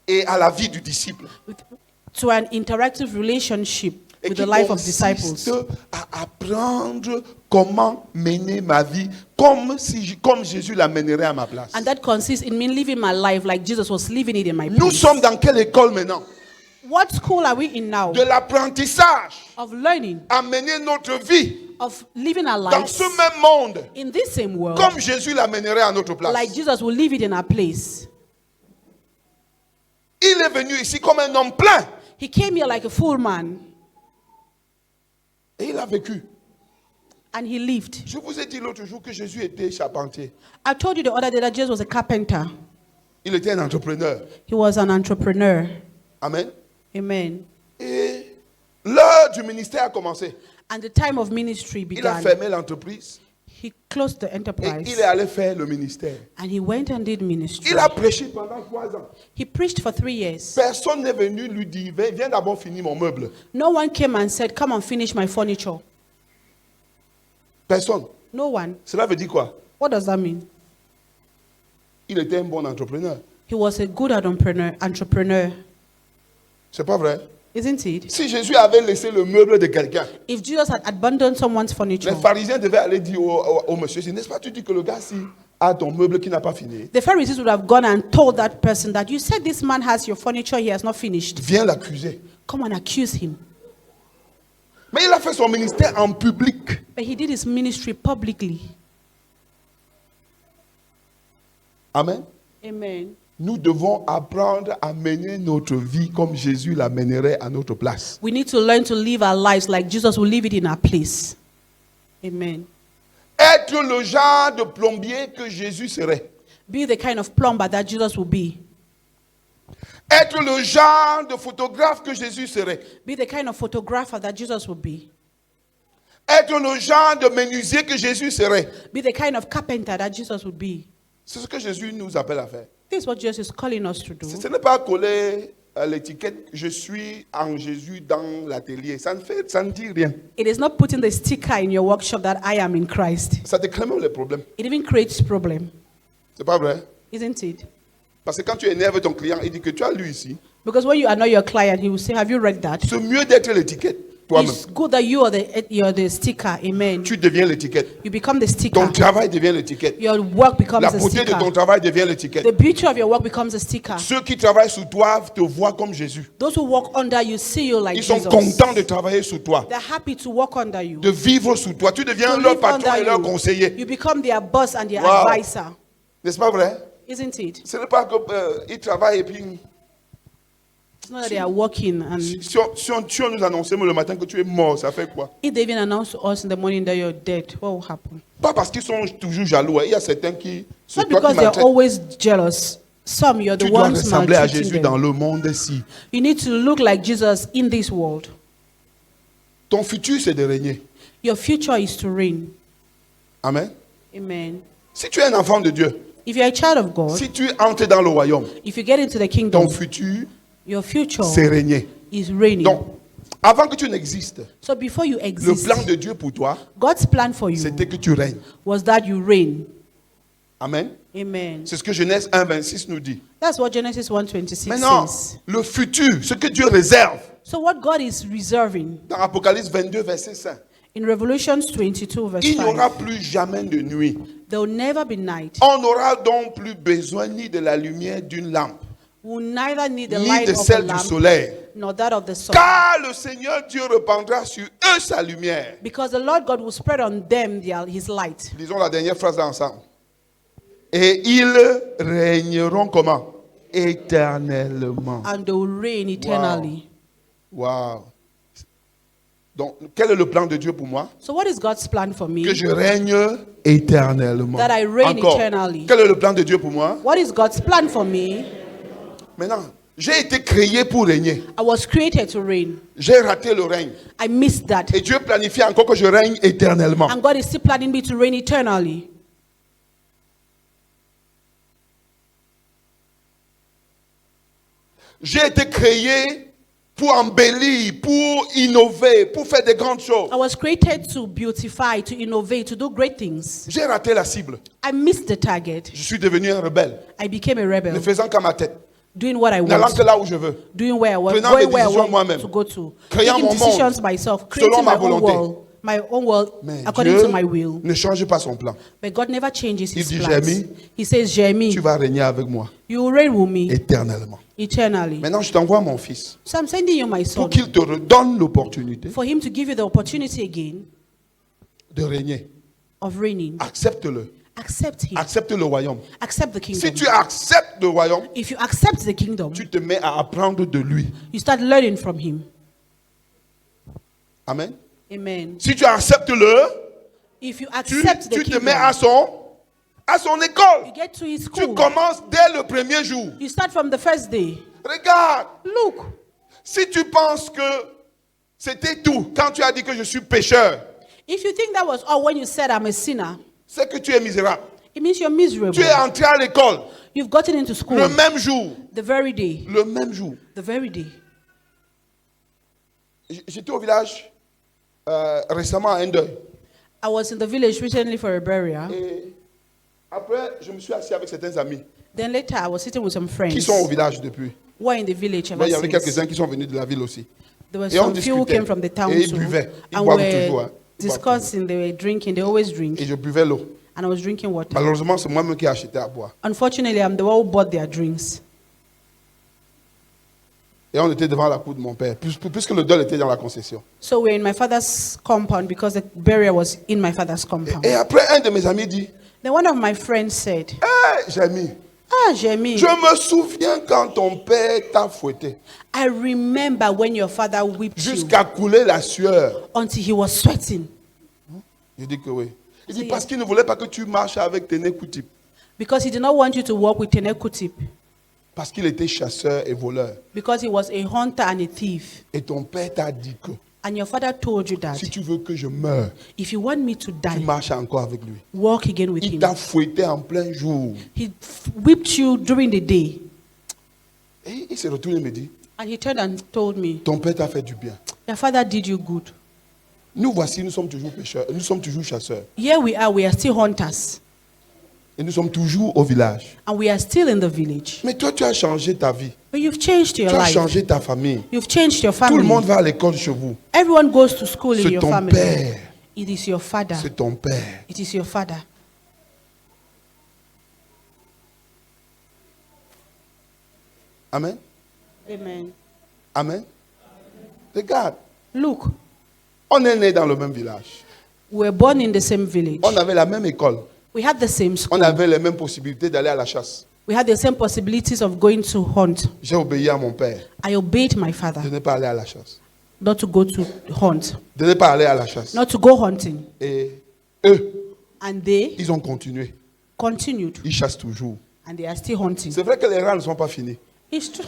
et à la vie du disciple. To an interactive relationship Et with qui the life of consiste disciples. à apprendre comment mener ma vie comme Jésus la mènerait à ma place. And that consists in me living my life like Jesus was living it in my Nous place. sommes dans quelle école maintenant? What school are we in now? De l'apprentissage Of learning, à mener notre vie of living our dans lives ce même monde in this same world comme Jésus la mènerait à notre place. like Jesus will live it in our place. Il est venu ici comme un homme plein He came here like a full man et il a vécu. and He lived. Je vous ai dit l'autre jour que Jésus était charpentier. I told you the other day that Jesus was a carpenter. Il était un entrepreneur. He was an entrepreneur. Amen. Amen. Et l'heure du ministère a commencé. And the time of ministry Il a began. fermé l'entreprise He closed the et enterprise il est allé faire le ministère. and he went and did ministry. Il a prêché pendant 3 ans. He preached for 3 years. Personne n'est venu lui dire, viens d'abord finir mon meuble. No one came and said, come and finish my furniture. Personne. No one. Cela veut dire quoi? What does that mean? Il était un bon entrepreneur. He was a good entrepreneur. C'est pas vrai? Isn't it? Si Jésus avait laissé le meuble de quelqu'un, If Jesus had abandoned someone's furniture, les pharisiens devaient aller dire au monsieur, n'est-ce pas, tu dis que le gars-ci a ton meuble qui n'a pas fini. the Pharisees would have gone and told that person that you said this man has your furniture, he has not finished. Viens l'accuser. Come and accuse him. Mais il a fait son ministère en public. But he did his ministry publicly. Amen. Amen. Nous devons apprendre à mener notre vie comme Jésus la mènerait à notre place. We need to learn to live our lives like Jesus will live it in our place. Amen. Être le genre de plombier que Jésus serait. Be the kind of plumber that Jesus will be. Être le genre de photographe que Jésus serait. Be the kind of photographer that Jesus will be. Être le genre de menuisier que Jésus serait. Be the kind of carpenter that Jesus would be. C'est ce que Jésus nous appelle à faire. This is what Jesus is calling us to do. Ce n'est pas coller l'étiquette « Je suis en Jésus dans l'atelier ». Ça ne dit rien. It is not putting the sticker in your workshop that I am in Christ. Ça te crée même les problèmes. It even creates problem, C'est pas vrai? isn't it? Parce que quand tu énerves ton client, il dit que tu as lu ici. Because when you annoy your client, he will say, have you read that? C'est mieux d'être l'étiquette toi-même. It's good that you're the sticker. Amen. Tu deviens l'étiquette. You become the Ton sticker. travail devient l'étiquette. Your work becomes La a beauté de ton sticker. travail devient l'étiquette. The beauty of your work becomes a sticker. Ceux qui travaillent sous toi te voient comme Jésus. Those who work under you see you like Ils sont Jesus. contents de travailler sous toi, They're happy to work under you. de vivre sous toi. Tu deviens To leur live patron under et leur you. conseiller. You become their boss and their Wow. advisor. N'est-ce pas vrai? Isn't it? Ce n'est pas qu'ils travaillent et puis It's not that they are working and si on nous annonçait le matin que tu es mort, ça fait quoi? if they even announce to us in the morning that you're dead, what will happen? Pas parce qu'ils sont toujours jaloux. Il y a certains qui... C'est Not toi because qui they're maltraites. always jealous. Some, you're the Tu dois ones ressembler à maltreating Jésus them. dans le monde-ci. You need to look like Jesus in this world. Ton futur, c'est de régner. Your future is to reign. Amen. Amen. Si tu es un enfant de Dieu, If you're a child of God, si tu entres dans le royaume, if you get into the ton kingdom, futur, your future c'est régner. is reigning. Donc, avant que tu n'existes, So before you le exist, plan de Dieu pour toi, God's plan for you c'était que tu règnes. was that you reign. Amen. Amen. C'est ce que Genèse 1:26 nous dit. That's what Genesis 1:26 Maintenant, says. le futur, ce que Dieu réserve, So what God is reserving dans Apocalypse 22, verset 5, in Revelations 22, verse il n'y aura 5, plus jamais de nuit. there will never be night. On n'aura donc plus besoin ni de la lumière d'une lampe, We will neither need the ni light de of a celle du lamp soleil. nor that of the sun. Car le Seigneur Dieu répandra sur eux sa lumière. Because the Lord God will spread on them his light. Lisons la dernière phrase là ensemble. Et ils régneront comment? Éternellement. And they will reign eternally. Wow. Donc, quel est le plan de Dieu pour moi? So what is God's plan for me? Que je règne éternellement. That I reign Encore. eternally. Quel est le plan de Dieu pour moi? What is God's plan for me? Maintenant, j'ai été créé pour régner. I was created to reign. J'ai raté le règne. I missed that. Et Dieu planifie encore que je règne éternellement. And God is still planning me to reign eternally. J'ai été créé pour embellir, pour innover, pour faire des grandes choses. I was created to beautify, to innovate, to do great things. J'ai raté la cible. I missed the target. Je suis devenu un rebelle, I became a ne rebel, faisant qu'à ma tête, doing what I n'allant que want, là où je veux. doing where I want, Prenant going des where I décisions want moi-même. to go to, Créant taking mon decisions monde myself, selon creating ma my own volonté. world Mais according Dieu to my will. ne change pas son plan. But God never changes Il his dit, plans. Jérémie, He says, Jeremy, Tu vas régner avec moi you will reign with me éternellement. eternally. Maintenant, je t'envoie mon fils So I'm sending you my pour son qu'il te redonne l'opportunité for him to give you the opportunity again de régner. of reigning. Accepte-le. Accept him. Accepte le royaume. Accept the Si kingdom. tu acceptes le royaume, If you accept the kingdom, tu te mets à apprendre de lui. you start learning from him. Amen. Amen. Si tu acceptes-le, If you tu accept the te kingdom, mets à son you école. get to his Tu school. commences dès le premier jour. You start from the first day. Regarde, Look, si tu penses que c'était tout quand tu as dit que je suis pécheur, if you think that was all when you said I'm a sinner, c'est que tu es misérable. it means you're miserable. Tu es entré à l'école You've gotten into school le même jour. the very day. Le même jour. The very day. J'étais au village récemment à un deuil. I was in the village recently for a burial. Et après, je me suis assis avec certains amis Then later I was sitting with some friends qui sont au village depuis. who are in the village ever Mais il y avait since. quelques-uns qui sont venus de la ville aussi. There were Et on some few who discutait. came from the town Et ils too. buvaient. Ils And boivent were toujours, hein. Ils boivent discussing, they were drinking, they always drink. Et je buvais l'eau. And I was drinking water. Malheureusement, c'est moi-même qui ai acheté à boire. Unfortunately, I'm the one who bought their drinks. Et on était devant la cour de mon père, puisque le deuil était dans la concession. So we're in my father's compound because the burial was in my father's compound. Et après, un de mes amis dit, Then one of my friends said, Hé, Jérémie, Ah, Jeremy, je me souviens quand ton père t'a fouetté, I remember when your father whipped you jusqu'à couler la sueur. until he was sweating. Je dis que oui. Il dit, C'est- parce qu'il ne voulait pas que tu marches avec tes Nécoutip. Because he did not want you to walk with Tenekutip. Parce qu'il était chasseur et voleur. Because he was a hunter and a thief. Et ton père t'a dit que And your father told you that si tu veux que je meure, if you want me to tu die, marches encore avec lui. walk again with Il him. t'a fouetté en plein jour. He whipped you during the day. Et il s'est retourné et me dit, And he turned and told me, ton père t'a fait du bien. Your father did you good. Nous voici, nous sommes toujours pécheurs, nous sommes toujours chasseurs. Here we are still hunters. Et nous sommes toujours au village. And we are still in the village. Mais toi, tu as changé ta vie. But you've changed your Tu as life. changé ta famille. You've changed your Tout le monde family. va à l'école chez vous. Everyone goes to school in C'est your ton family. père. It is your father. C'est ton père. It is your father. Amen. Amen. Amen. Regarde, Look, on est né dans le même village. we were born in the same village. On avait la même école. We had the same On school. avait les mêmes possibilités d'aller à la chasse. We had the same possibilities of going to hunt. J'ai obéi à mon père I obeyed my father de ne pas aller à la chasse. not to go to hunt, De ne pas aller à la chasse. not to go hunting. Et eux, And they ils ont continué. continued. Ils chassent toujours. And they are still hunting. C'est vrai que les rats ne sont pas finis. It's true.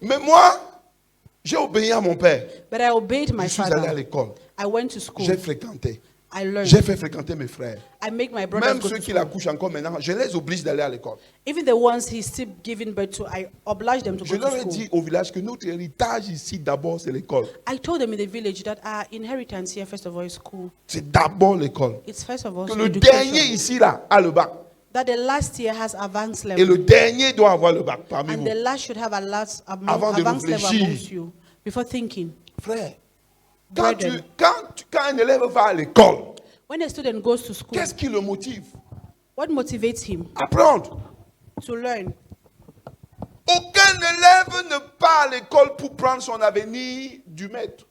Mais moi, j'ai obéi à mon père. But I obeyed my Je suis allé à father. l'école. I went to school. J'ai fréquenté. I learned. J'ai fait fréquenter mes frères. I make my brothers Même go ceux to qui school. l'accouchent encore maintenant, je les oblige d'aller à l'école. Even the ones he's still giving birth to, I oblige them to Je go leur to ai school. dit au village que notre héritage ici, d'abord, c'est l'école. I told them in the village that our inheritance here, first of all, is school. C'est d'abord l'école. It's first of all Que le dernier education. ici, là, a le bac. That the last year has advanced Et level. le dernier doit avoir le bac parmi And vous. the last should have Avant de advanced level réfléchir. amongst you. Before thinking. Frère, Brethren. quand un élève va à l'école, When a student goes to school, qu'est-ce qui le motive? what motivates him Apprendre. to learn? Aucun élève ne part à l'école pour prendre son avenir du maître.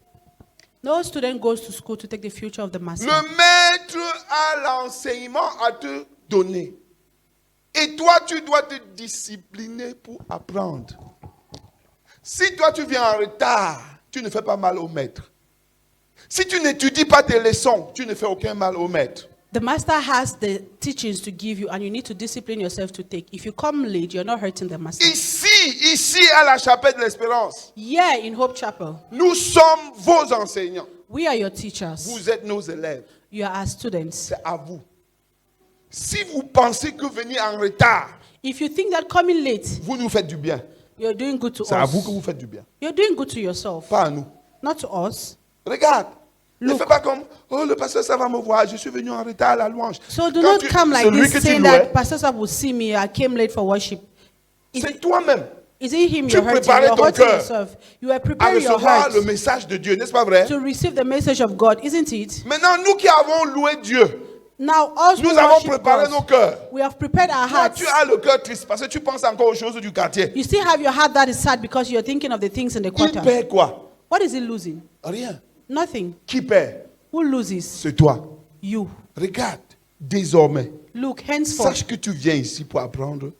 No student goes to school to take the future of the master. Le maître a l'enseignement à te donner. Et toi, tu dois te discipliner pour apprendre. Si toi, tu viens en retard, tu ne fais pas mal au maître. Si tu n'étudies pas tes leçons, tu ne fais aucun mal au maître. The master has the teachings to give you, and you need to discipline yourself to take. If you come late, you're not hurting the master. Ici, à la chapelle de l'Espérance, Yeah, in Hope Chapel, nous sommes vos enseignants. we are your teachers. Vous êtes nos élèves. You are our students. C'est à vous. Si vous pensez que venir en retard, If you think that coming late, vous nous faites du bien. you're doing good to C'est à us. vous que vous faites du bien. You're doing good to yourself, Pas à nous. not to us. Regarde. Ne Look. fais pas comme, oh, le pasteur, ça va me voir, je suis venu en retard à la louange. So do Quand not come like celui this que tu saying louais, that Pastor Sab will see me, I came late for worship. c'est toi-même Is it him Tu you're hurting? préparais You're ton hurting cœur yourself. You are à preparing your recevoir heart le message de Dieu, n'est-ce pas vrai? to receive the message of God, isn't it? Maintenant, nous qui avons loué Dieu, Now, us who nous avons worship préparé nos God, cœurs. we have prepared our Toi, hearts. tu as le cœur triste parce que tu penses encore aux choses du quartier. You still have your heart that is sad because you're thinking of the things in the Il quarter. perd quoi? What is he losing? Rien. Nothing. Qui perd? Who loses? C'est toi. You. Regarde, désormais, Look, henceforth, sache que tu viens ici pour apprendre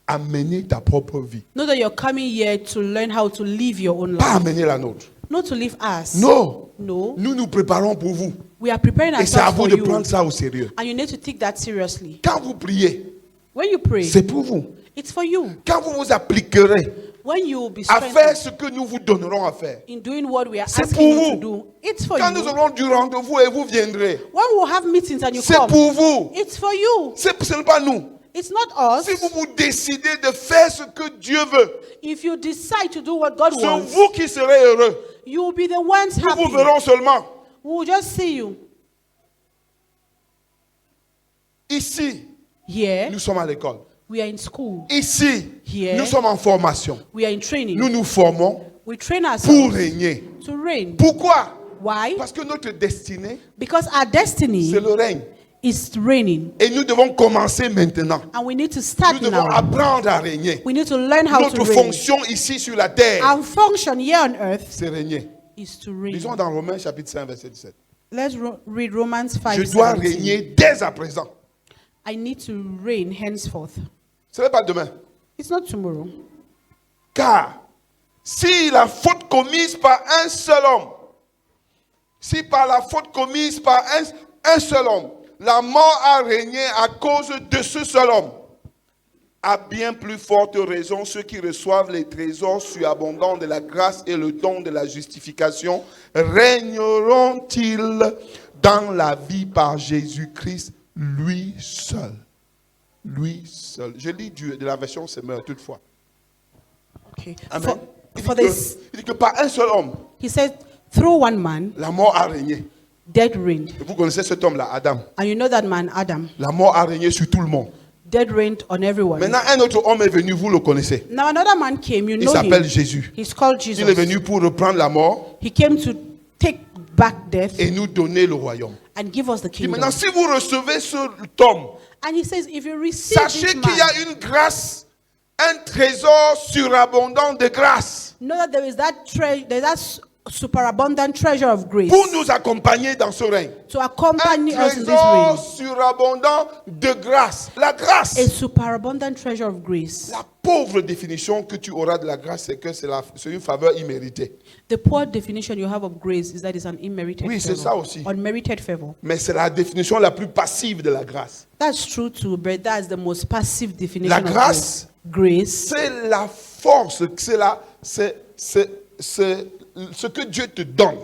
à mener ta propre vie. know that you're coming here to learn how to live your own Pas life, amener la nôtre. not to live us. Non. No. Nous nous préparons pour vous. We are preparing Et c'est à ourselves vous for de you. prendre ça au sérieux. And you need to take that seriously. Quand vous priez, When you pray, c'est pour vous. it's for you. Quand vous vous appliquerez When you will be à faire strengthened ce que nous vous donnerons à faire. in doing what we are C'est asking pour you vous. to do, it's for Quand nous you. aurons du rendez-vous et vous viendrez, When we'll have meetings and you c'est come, pour vous. it's for you. Ce n'est pas nous. It's not us. Si vous vous décidez de faire ce que Dieu veut, If you decide to do what God c'est wants, vous qui serez heureux. you will be the ones Nous vous happy. verrons seulement. We will just see you. Ici, Here, nous sommes à l'école. we are in school. Ici, Here. nous sommes en formation. We are in training. Nous nous formons We train pour ourselves régner. to reign. Pourquoi? Why? Parce que notre destinée, Because our destiny c'est le règne. is reigning. Et nous devons commencer maintenant. And we need to Nous start devons now. apprendre à régner. We need to learn how to Notre reign. fonction ici sur la terre, Our function here on earth c'est régner. is to reign. Lisons dans Romains chapitre 5, verset 17. Let's read Romans Je 5. dois régner dès à présent. I need to reign henceforth. Ce n'est pas demain. It's not tomorrow. Car si la faute commise par un seul homme, si par la faute commise par un seul homme, la mort a régné à cause de ce seul homme, à bien plus forte raison, ceux qui reçoivent les trésors surabondants de la grâce et le don de la justification régneront-ils dans la vie par Jésus-Christ, lui seul. Lui seul. Je lis de la version Semeur toutefois. Okay. Amen. For this, Il dit que par un seul homme, he said, through one man, la mort a régné. death reigned. Et vous connaissez cet homme-là, Adam. And you know that man, Adam, La mort a régné sur tout le monde. death reigned on everyone. Maintenant, un autre homme est venu, vous le connaissez. Now another man came, you Il know s'appelle him. Jésus. He's called Il est Jesus. venu pour reprendre la mort He came to take back death et nous donner le royaume. and give us the Et kingdom. maintenant, si vous recevez cet homme, And he says, if you receive sachez this qu'il y a man, une grâce, un trésor surabondant de grâce know that there is that superabundant treasure of grace pour nous accompagner dans ce règne. to Un accompany us in this trésor reign. surabondant de grâce. La grâce. A superabundant treasure of grace. La pauvre définition que tu auras de la grâce, c'est que c'est une faveur imméritée. The poor definition you have of grace is that it's an unmerited Oui, c'est favor. ça aussi. Unmerited favor. Mais c'est la définition la plus passive de la grâce. That's true too, but that's the most passive definition La of grâce, grace. c'est la force, c'est ce que Dieu te donne.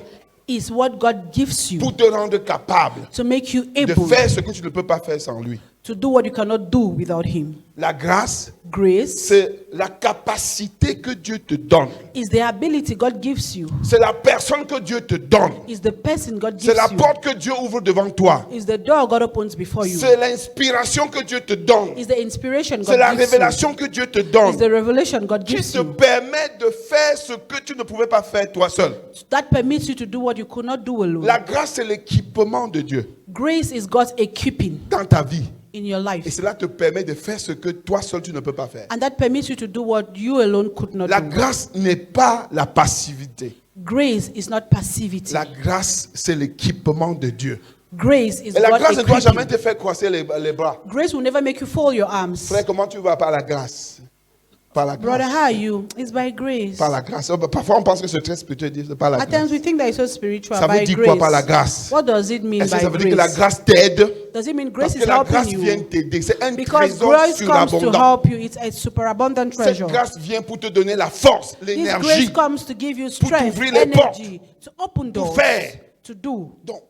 is what God gives you pour te rendre capable to make you de able faire ce que tu ne peux pas faire sans lui. to do what you cannot do without Him. La grâce, Grace c'est la capacité que Dieu te donne. is the ability God gives you, C'est la personne que Dieu te donne. is the person God C'est gives la you, porte que Dieu ouvre devant toi. is the door God opens before you, C'est l'inspiration que Dieu te donne. is the inspiration C'est la God gives you, révélation que Dieu te donne is the revelation God qui gives te you permet de faire ce que tu ne pouvais pas faire toi seul. that permits you to do what you could not do alone. La grâce, c'est l'équipement de Dieu Grace is God's equipping dans ta vie. in your Et life, cela te permet de faire ce que toi seul tu ne peux pas faire. and that permits you to do what you alone could not La do. grâce n'est pas la passivité. Grace is not passivity. La grâce, c'est l'équipement de Dieu. Grace is Et la God grâce ne doit jamais equipping. te faire croiser les bras. Grace will never make you fold your arms. Frère, comment tu vas par la grâce? Par la Brother, grâce. how are you? It's by grace. Par la grâce. Parfois, on pense que c'est très spirituel. C'est par la At times grâce. we think that it's so spiritual. Ça veut By dire quoi par la grace. grâce? What does it mean Est-ce que by ça veut dire que la grace? grâce t'aide? Does it mean Parce grace que is la grâce helping vient you? t'aider. C'est un Because trésor grace comes to surabondant. help you. It's a superabundant Cette treasure. grâce vient pour te donner la force, This grace l'énergie. comes to give you pour strength, t'ouvrir les energy, to open pour doors, faire. to do. Donc,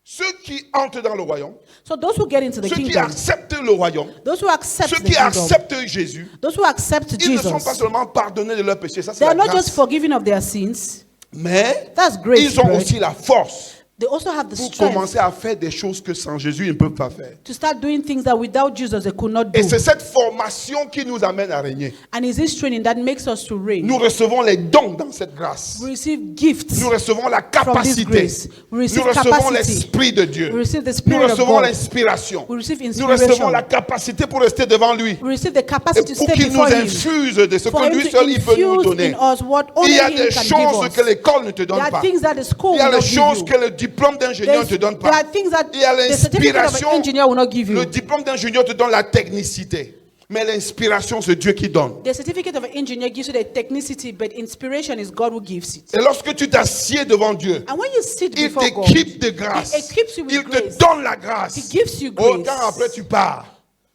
ceux qui entrent dans le royaume, So those who get into the ceux qui kingdom, acceptent le royaume, those who accept ceux the qui kingdom, acceptent Jésus, those who accept ils ne sont pas Jesus, seulement pardonnés de leurs péchés, ça c'est they la are not just grâce, forgiven of their sins. mais That's grace, ils ont right? aussi la force They also have the pour strength commencer à faire des choses que sans Jésus, ils ne peuvent pas faire. to start doing things that without Jesus they could not do. Et c'est cette formation qui nous amène à régner. And it's this training that makes us to reign. Nous recevons les dons dans cette grâce. We receive gifts. Nous recevons la From this capacité. grace. We receive Nous recevons capacity. l'Esprit de Dieu. We receive the Nous Spirit of recevons God. l'inspiration. We receive Nous inspiration. recevons la capacité pour rester devant lui. We receive the Et capacity to pour stay qu'il nous before Him. infuse de ce For que Him lui to seul il peut nous infuse donner. in us what Il only y a Him des can give choses us. que l'école ne te There donne are pas. things that the school Il y a will les not choses give you. que le diplôme d'ingénieur ne te donne There pas. are things that Il y a the certificate of l'inspiration. an engineer will not give you. Le diplôme d'ingénieur te donne la technicité. Mais l'inspiration, c'est Dieu qui donne. The certificate of an engineer gives you the technicity, but inspiration is God who gives it. Et lorsque tu t'assieds devant Dieu, And when you sit il before God, t'équipe de grâce. He equips you with Il grace. te donne la grâce. He gives you Oh, grace. quand après tu pars,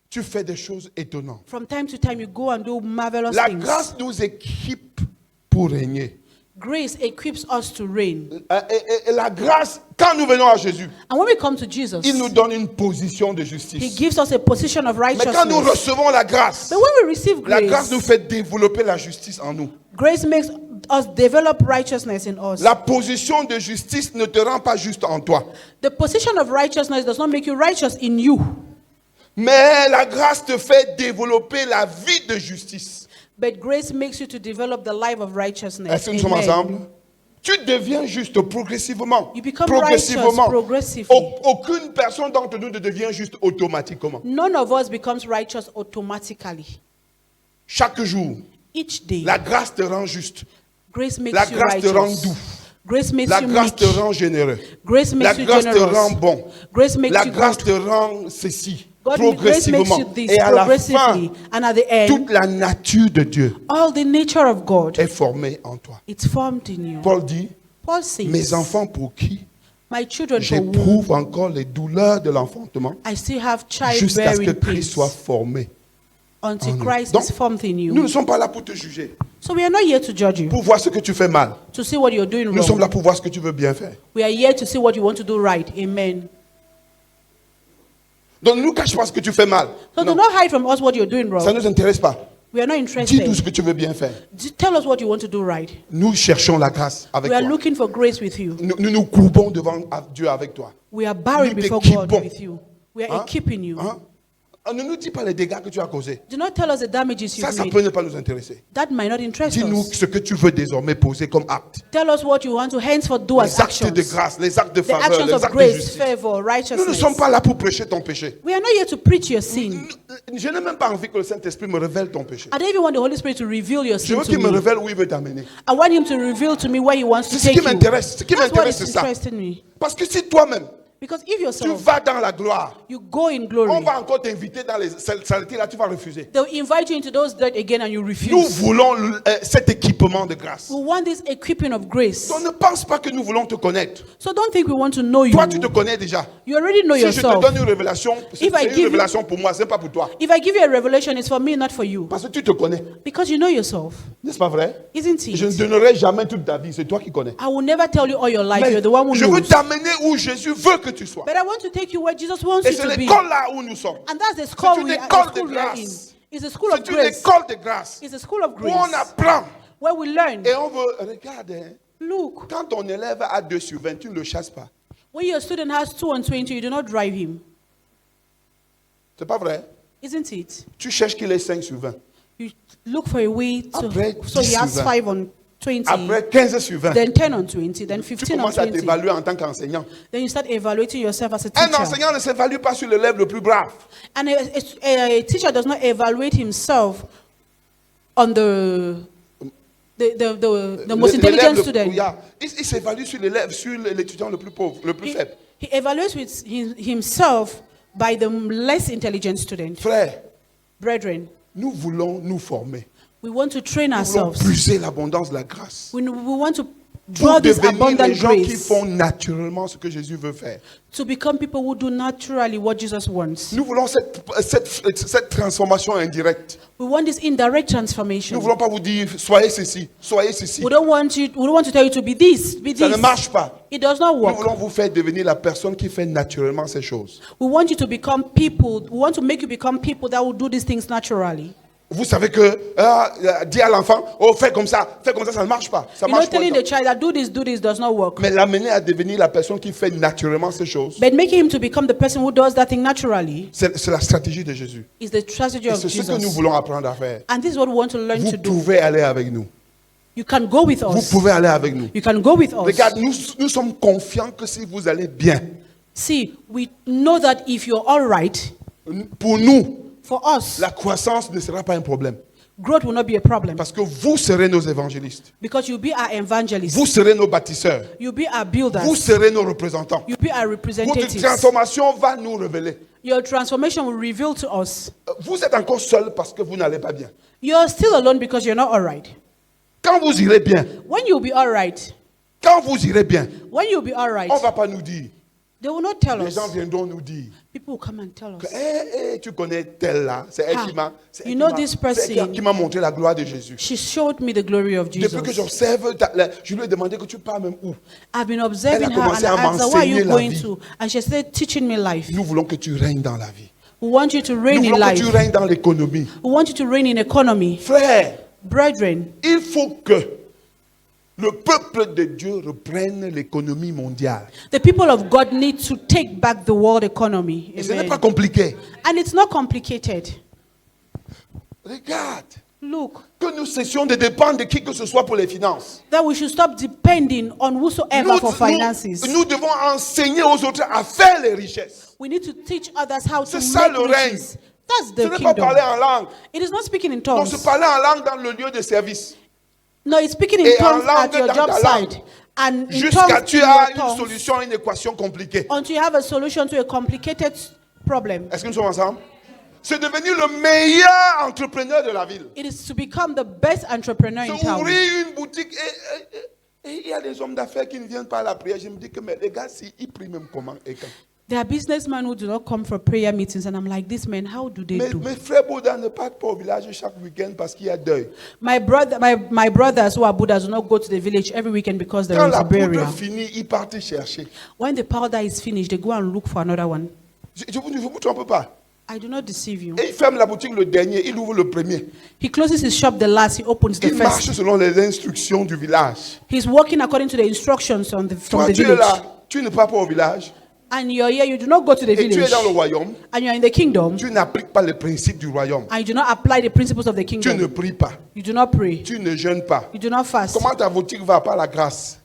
tu fais des choses étonnantes. From time to time, you go and do marvelous La things. grâce nous équipe pour régner. Grace equips us to reign. Et la grâce, quand nous venons à Jésus, And when we come to Jesus, il nous donne une position de He justice. gives us a position of Mais quand nous righteousness. recevons la grâce, But when we receive la grâce grace, nous fait développer la justice en nous. grace makes us develop righteousness in us. La position de justice ne te rend pas juste en toi. The position of righteousness does not make you righteous in you. Mais la grâce te fait développer la vie de justice. But grace makes you to develop the life of righteousness. Est-ce que nous sommes Amen. ensemble? Tu deviens juste progressivement. You become Progressivement. righteous progressively. Aucune personne d'entre nous ne devient juste automatiquement. None of us becomes righteous automatically. Chaque jour, Each day, la grâce te rend juste. grace makes La you grâce te rend righteous. doux. Grace makes La you grâce te meek. rend généreux. Grace La makes you grâce te generous. rend bon. Grace makes La you grâce good. te rend ceci. Grace makes Progressivement. you this Et à la fin, progressively. And at the end, toute la nature de Dieu all the nature of God, est formée en toi. it's formed in you. Paul dit, Paul says, mes enfants pour qui my children, for whom j'éprouve encore les douleurs de l'enfantement I still have jusqu'à ce que childbearing Christ soit pains formé. until en nous. Christ Donc, is formed in Nous you. ne sommes pas là pour te juger, So we are not here to judge you, pour voir ce que tu fais mal. to see what you're doing Nous sommes wrong. là pour voir ce que tu veux bien faire. We are here to see what you want to do right. Amen. Donc ne nous cache pas ce que tu fais mal. So Non, do not hide from us what you're doing ça ne wrong. nous intéresse pas. We are not Dis-nous ce interested. que tu veux bien faire. Tell us what you want to do right. Nous cherchons la grâce avec We are toi. looking for grace with you. Nous nous courbons devant Dieu avec toi. We are bowing Nous before God t'équipons. with you. We are Hein? equipping you. Hein? Ne nous dis pas les dégâts que tu as causés. Do not tell us the damages Ça you've peut made. ne pas nous intéresser. That might not interest Dis-nous us. ce que tu veux désormais poser comme acte. Tell us what you want to henceforth do as Les actes de actions. grâce, les actes de The faveur, actions les of actes de grace, justice. favor, Nous ne righteousness. sommes pas là pour prêcher ton péché. We are not here to preach your sin. Je n'ai même pas envie que le Saint-Esprit me révèle ton péché. I don't even want the Holy Spirit to reveal your Je sin veux to qu'il me me. révèle où il veut t'amener. I want Him to reveel to me where He wants to C'est ce take qui you. m'intéresse. Ce qui That's what m'intéresse, is c'est ça. interesting me. Parce que si toi-même, Because if Tu yourself, vas dans la gloire. you go in On glory, va encore t'inviter dans les saletés, là tu vas refuser. they'll invite you into those dirt again and you Nous refuse. voulons cet équipement de grâce. We want this equipping of grace. Donc ne pense pas que nous voulons te connaître. So don't think we want to know you. Toi, tu te connais déjà. You already know Si je te yourself. donne une révélation, c'est If I une give you- révélation pour moi, c'est pas pour toi. If I give you a revelation, it's for me, not for you. Parce que tu te connais. Because you know yourself. N'est-ce pas vrai? Isn't Je ne it? donnerai jamais toute ta vie, c'est toi qui connais. I will never tell you all your life. Mais You're the one who je veux knows. t'amener où Jésus veut que tu sois. But I want to take you where Jesus wants Et you c'est to be. l'école là où nous sommes. And that's the school une we are, école the school de we are in. grâce. It's a school of C'est une grace. école de grâce. It's a school of Où on grace. apprend. Where we learn. Et on veut, regarde, hein, Look, quand ton élève a 2 sur 20, tu ne le chasses pas. when your student has 2 on 20, you do not drive him. C'est pas vrai? Isn't it? Tu cherches qu'il ait 5 sur 20. You look for a way to. Après So he 10 has sur 20. 5 on 20, Après 15 sur 20, then 10 on 20, then tu 15 on commences à 20. t'évaluer en tant qu'enseignant. Then you start evaluating yourself as a Un teacher. enseignant ne s'évalue pas sur l'élève le plus brave. And a teacher does not evaluate himself on the most L'élève intelligent le- student. yeah. Il s'évalue sur l'élève, sur l'étudiant le plus pauvre, le plus faible. He evaluates with himself by the less intelligent student. Frère, Brethren, nous voulons nous former. we want to train Nous voulons ourselves. puiser l'abondance de la grâce. We want to Pour draw this devenir abundant les gens qui grace font naturellement ce que Jésus veut faire. to become people who do naturally what Jesus wants. Nous voulons cette transformation indirecte. We want this indirect Nous transformation. ne voulons pas vous dire soyez ceci, soyez ceci. We don't want to tell you to be this, be Ça ne this. marche pas. It does not Nous work. voulons vous faire devenir la personne qui fait naturellement ces choses. We want you to become people. We want to make you become people that will do these things naturally. Vous savez que dis à l'enfant, oh fais comme ça, ça ne marche pas. Ça You know, marche pas. telling the child that do this does not work. Mais l'amener à devenir la personne qui fait naturellement ces choses, But making him to become the person who does that thing naturally c'est la stratégie de Jésus. is the strategy Et of c'est ce que nous Jesus. voulons apprendre à faire. And this is what we want to learn Vous to do. pouvez aller avec nous. You can go with Vous us. pouvez aller avec nous. You can go with us. Regarde, nous sommes confiants que si vous allez bien, See, we know that if you're all right, pour nous, for us, la croissance ne sera pas un problème. growth will not be a problem. Parce que vous serez nos évangélistes. Because you'll be our evangelists. Vous serez nos bâtisseurs. You'll be our Vous builders. serez nos représentants. You'll be our Votre representatives. transformation va nous révéler. Your transformation will reveal to us. Vous êtes encore seul parce que vous n'allez pas bien. You're still alone because you're not all right. Quand vous irez bien, When you'll be all right, quand vous irez bien, when you'll be all right, on ne va pas nous dire. they will not tell Les us. gens viendront nous dire People will come and tell que us. tu connais tel là, c'est elle Ah, qui m'a c'est elle you qui know m'a- this c'est elle person. qui m'a montré la gloire de Jésus. She showed me the glory of Depuis que Jesus. j'observe, je lui ai demandé que tu pars même où. I've been observing Elle a her and commencé I à asked her, where are you m'enseigner la going vie. to? And she said, teaching me life. Nous voulons que tu règnes dans la vie. We want you to Nous reign in voulons que life. tu règnes dans l'économie. We want you to reign in economy. Frère, Brethren, il faut que le peuple de Dieu reprenne l'économie mondiale. the people of God need to take back the world economy. Et ce n'est Amen. pas compliqué. And it's not complicated. Regarde, Look, que nous cessions de dépendre de qui que ce soit pour les finances. that we should stop depending on whosoever for finances. nous devons enseigner aux autres à faire les richesses. We need to teach others how to C'est ça make le règne. riches. That's Ce the n'est pas kingdom. parler en langue. It is not speaking in Non, tongues. se parler en langue dans le lieu de service. No, it's speaking in Et en tongues at langue your dans job ta site. langue. And in Jusqu'à tongues tu in as your une tongues solution à une équation compliquée. until you have a solution to a complicated problem. Est-ce que nous sommes ensemble? C'est devenir le meilleur entrepreneur de la ville. It is to become the best entrepreneur in C'est town. ouvrir une boutique et il y a des hommes d'affaires qui ne viennent pas à la prière. Je me dis que mais les gars, ils prient même comment et quand? There are businessmen who do not come for prayer meetings, and I'm like, these men, how do they do? Mes frères Bouddha ne partent pas au village chaque week-end parce qu'il y a deuil. My brothers who are Buddhas do not go to the village every weekend because there Quand is la a poudre burial. finit, ils partent chercher. When the powder is finished, they go and look for another one. Je vous trompe pas. I do not deceive you. Et il ferme la boutique le dernier, il ouvre le premier. He closes his shop the last, he opens the Il marche first. selon les instructions du village. He's working according to the instructions from Toi, the tu es village. là, tu ne pars pas au village. And you're here, you do not go to the Et tu es village. dans le royaume. And you're in the kingdom, Tu n'appliques pas les principes du royaume. and you do not apply the principles of the Tu ne kingdom. pries pas. You do not pray. Tu ne jeûnes pas. You do not fast. Comment ta boutique va par la grâce?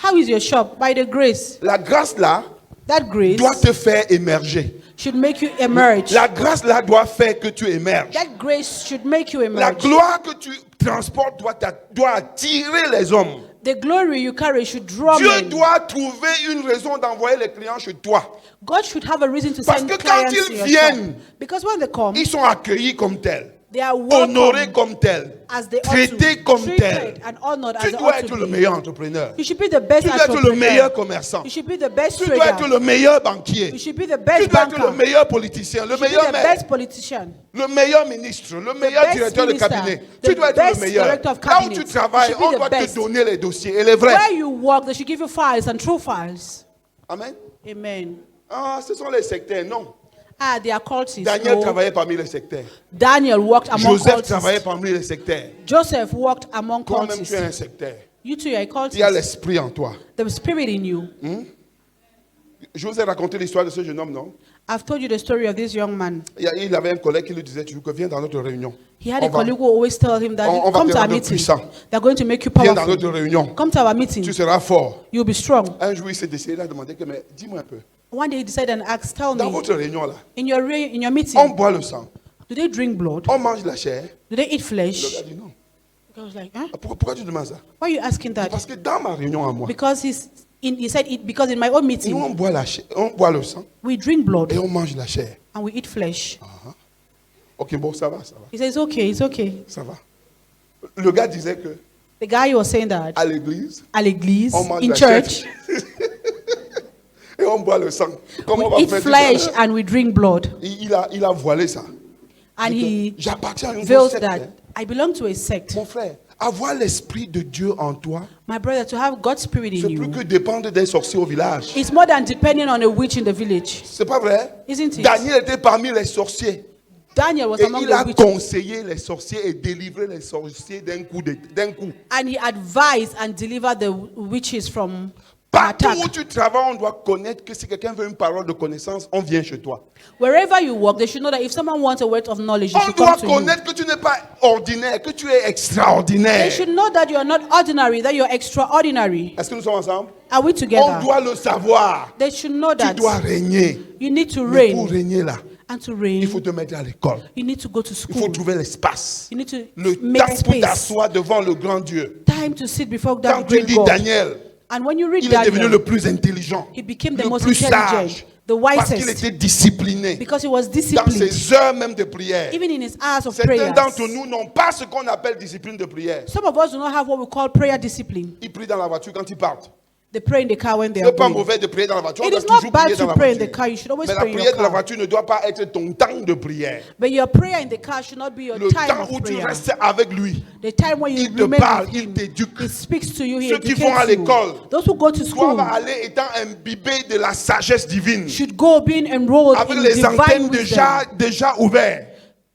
How is your shop? By the grace. La grâce là That grace doit te faire émerger. should make you emerge. La grâce là doit faire que tu émerges. That grace should make you La emerge. gloire que tu transportes doit attirer les hommes. The glory you carry should draw Dieu men. doit trouver une raison d'envoyer les clients chez toi. God should have a reason to Parce send que quand clients ils to your viennent, shop. Because when they come, Ils sont accueillis comme tels, they are honorés welcomed comme tels, as they ought traités to, comme treated tels. and honored Tu as they dois ought être to le be. meilleur entrepreneur. You should be the best Tu dois être le entrepreneur. meilleur commerçant. You should be the best Tu dois être trader. le meilleur banquier. You should be the Tu best dois être le banker. meilleur politicien, le You should be meilleur the maire, best politician. le meilleur ministre, le meilleur best directeur de minister, cabinet. the Tu dois être best le meilleur. director of Là où cabinet. tu travailles, You should be on the doit te best. donner les dossiers et les vrais. Where you work, they should give you files and true files. Amen. Amen. Ah, ce sont les sectaires, non. Ah, they are cultists. Daniel No. travaillait parmi les sectaires. Daniel walked among Joseph cultists. travaillait parmi les sectaires. Joseph walked among Toi-même, cultists. tu es un sectaire. You too are a Il y a cultist. l'esprit en toi. The spirit in you. Je vous ai raconté l'histoire de ce jeune homme, non? I've told you the story of this young man. Il avait un collègue qui lui disait toujours que viens dans notre réunion. He had On a va- colleague who always tell him that on va come te to our rendre meeting. puissant. They're going to make you Viens dans notre powerful. réunion. Come to our meeting. Tu seras fort. You'll be strong. Un jour, il s'est décidé, il a demandé que, mais dis-moi un peu. One day he decided and asked, tell Dans me, votre réunion là, in your on meeting, boit le sang, do they drink blood? on mange la chair. Do they eat Le flesh? gars dit non. I was like, huh? Pourquoi tu demandes ça? Why are you asking that? Parce que dans ma réunion à moi, Because he said it because in my own nous meeting on boit la chair, on boit le sang we drink blood et on mange la chair. and we eat flesh. Ok, bon, ça va, He says, it's okay. ça va. Le gars disait que The guy was saying that à l'église, à l'église, on mange in la church, chair et on boit le sang. Comment on va we eat faire tout flesh ça? and we drink blood. Il a voilé ça. And he J'appartiens à une veils grosse secte, that hein. I belong to a sect. Mon frère, avoir l'esprit de Dieu en toi, My brother, to have God's spirit c'est in plus you, que dépendre d'un sorcier au village. it's more than depending on a witch in the village. C'est pas vrai? Isn't it? Daniel était parmi les sorciers. Daniel was Et among il a the witches. conseillé les sorciers et délivré les sorciers d'un coup. And he advised and delivered the witches from an Partout attack. où tu travailles, on doit connaître que si quelqu'un veut une parole de connaissance, on vient chez toi. Wherever you work, they should know that if someone wants a word of knowledge, they On should doit come to you. connaître que tu n'es pas ordinaire, que tu es extraordinaire. They should know that you are not ordinary, that you are extraordinary. Est-ce que nous sommes ensemble? Are we On together? doit le savoir. They should know Tu that dois régner. you need to Mais pour reign. régner là, And to il faut reign, te mettre à l'école. you need to go to Il faut school. trouver l'espace. You need to Le make temps pour space. t'asseoir devant le grand Dieu. Time to sit before Quand that tu great lis God. Daniel, And when you read il est devenu Daniel, le plus intelligent, he became the le most plus intelligent, sage, the parce qu'il wisest, était discipliné because he was dans disciplined, ses heures même de prière. even in his hours of Certains prayers. d'entre nous n'ont pas ce qu'on appelle discipline de prière. Some of us do not have what we call prayer discipline. Ils prient dans la voiture quand ils partent. They pray in the car when they Ce are n'est pas going. mauvais de prier dans la voiture. On It doit is not toujours bad prier dans to la pray in the voiture. car. You should always Mais la pray in prière your de la car. voiture ne doit pas être ton temps de prière. But your prayer in the car should not be your Le time temps of où tu prayer. restes avec lui. The time when you Il te remain parle, with il him. t'éduque. He speaks to you, he Ceux qui vont à educates you. l'école Those who go to school doivent aller étant imbibés de la sagesse divine. should go being enrolled Avec in les divine antennes wisdom. déjà ouvertes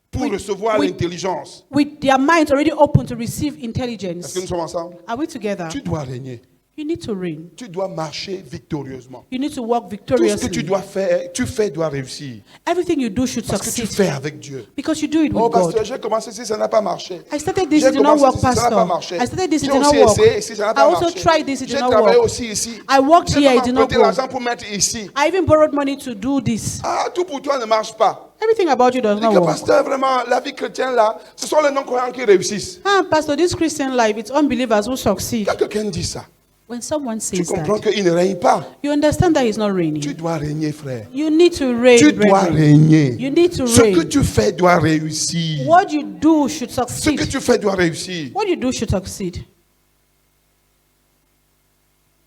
pour With- recevoir with- l'intelligence. With their minds already open to receive Est-ce intelligence. que nous sommes ensemble? Are we together? Tu dois régner. You need to reign. Tu dois marcher victorieusement. You need to walk Tout ce que tu victoriously. dois faire, tu fais doit réussir. Everything you do should Parce que tu succeed fais avec Dieu. because you do it with Oh, pasteur, God. j'ai commencé si ça n'a pas marché. I started this, J'ai it did not commencé work, ici, ça n'a pas pastor. marché. I started this, it J'ai did aussi not work. essayé ici, ça n'a I pas also marché. tried this, it J'ai did not travaillé work. aussi ici. I worked J'ai here, même it did not emprunté work. l'argent pour mettre ici. I even borrowed money to do this. Ah, tout pour toi ne marche pas. Everything about you does Dis not que work. pasteur, vraiment, la vie chrétienne là, ce sont les non-croyants qui réussissent. Ah, pastor, this Christian life, it's unbelievers who succeed. Quand quelqu'un dit ça, When someone tu says comprends that, qu'il ne règne pas. you understand that he's not Tu reigning. dois régner, frère. You need to reign, Tu dois brethren. régner. You need to Ce que reign. tu fais doit réussir. What you do should Ce que succeed. tu fais doit réussir. What you do should succeed.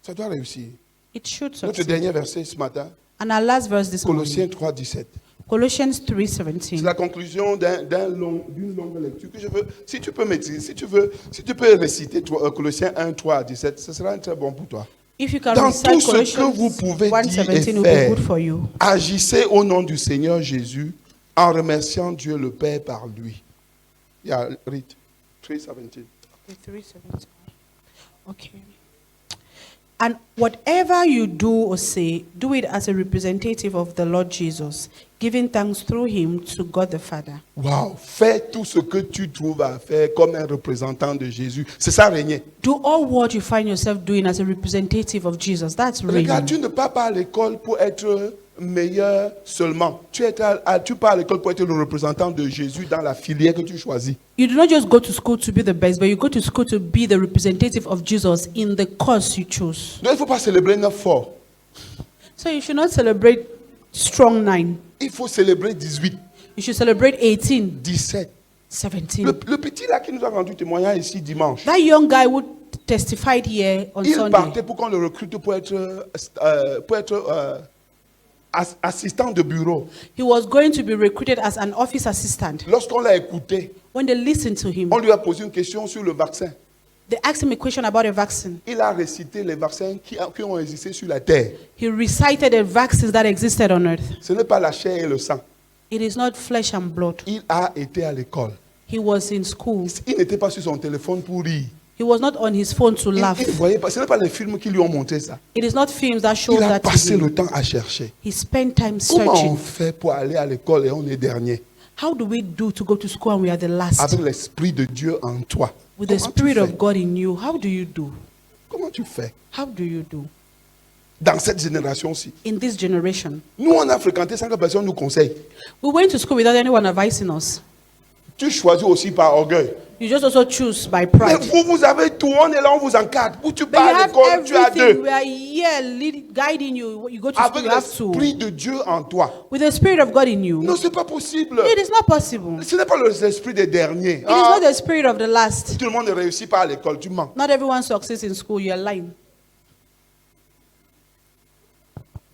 Ça doit réussir. It should Notre succeed. dernier verset ce matin, And our last verse this Colossiens morning, 3, 17. Colossians C'est 3:17. la conclusion d'une longue lecture que je veux. Si tu peux maîtriser, si tu peux réciter Colossiens 1, 3 à 17, ce sera très bon pour toi. If you can Dans recite tout ce que Colossians vous pouvez dire 1:17, et it will be faire, good for you. agissez au nom du Seigneur Jésus en remerciant Dieu le Père par lui. Yeah, read 3:17. Okay. And whatever you do or say, do it as a representative of the Lord Jesus, giving thanks through him to God the Father. Wow, fais tout ce que tu trouves à faire comme un représentant de Jésus. C'est ça régner. Do all what you find yourself doing as a representative of Jesus. That's Regarde, reigning. tu ne pars pas à l'école pour être meilleur seulement. Tu pars à l'école pour être le représentant de Jésus dans la filière que tu choisis. You do not just go to school to be the best, but you go to school to be the representative of Jesus in the course you choose. Donc il ne faut pas célébrer 9 forts. So you should not celebrate strong 9. Il faut célébrer 18, You should celebrate 18, 17. 17. Le petit là qui nous a rendu témoignage ici dimanche, That young guy who testified here on il Sunday, partait pour qu'on le recrute pour être assistant de bureau. he was going to be recruited as an office assistant. Lorsqu'on l'a écouté, When they listened to him, on lui a posé une question sur le vaccin. they asked him a question about a vaccine. Il a récité les vaccins qui ont existé sur la terre. He recited the vaccines that existed on earth. Ce n'est pas la chair et le sang. It is not flesh and blood. Il a été à l'école. He was in school. Il n'était pas sur son téléphone pour rire. He was not on his phone to laugh. Il voyait pas, ce n'est pas les films qui lui ont montré ça. It is not films that show Il a that to passé him. le temps à chercher. He spent time Comment on searching. fait pour aller à l'école et on est dernier? How do we do to go to school and we are the last? Avec l'esprit de Dieu en toi. With the Comment tu Spirit fais? of God in you, how do you do? Comment tu fais How do you do? dans cette génération-ci? In this generation, Nous, on a fréquenté sans que personne nous conseille. we went to school without anyone advising us. Tu choisis aussi par orgueil. You just also choose by Mais pride. vous avez tout, on est là, on vous encadre. Où tu But you pars à have l'école, tu as everything. deux. We are here guiding you. You go to school, Avec you have to. l'esprit de Dieu en toi. With the Spirit of God in you, Non, c'est pas possible. it is not possible. Ce n'est pas l'esprit des derniers. It is not the spirit of the last. Tout le monde ne réussit pas à l'école, tu mens. Not everyone succeeds in school. You are lying.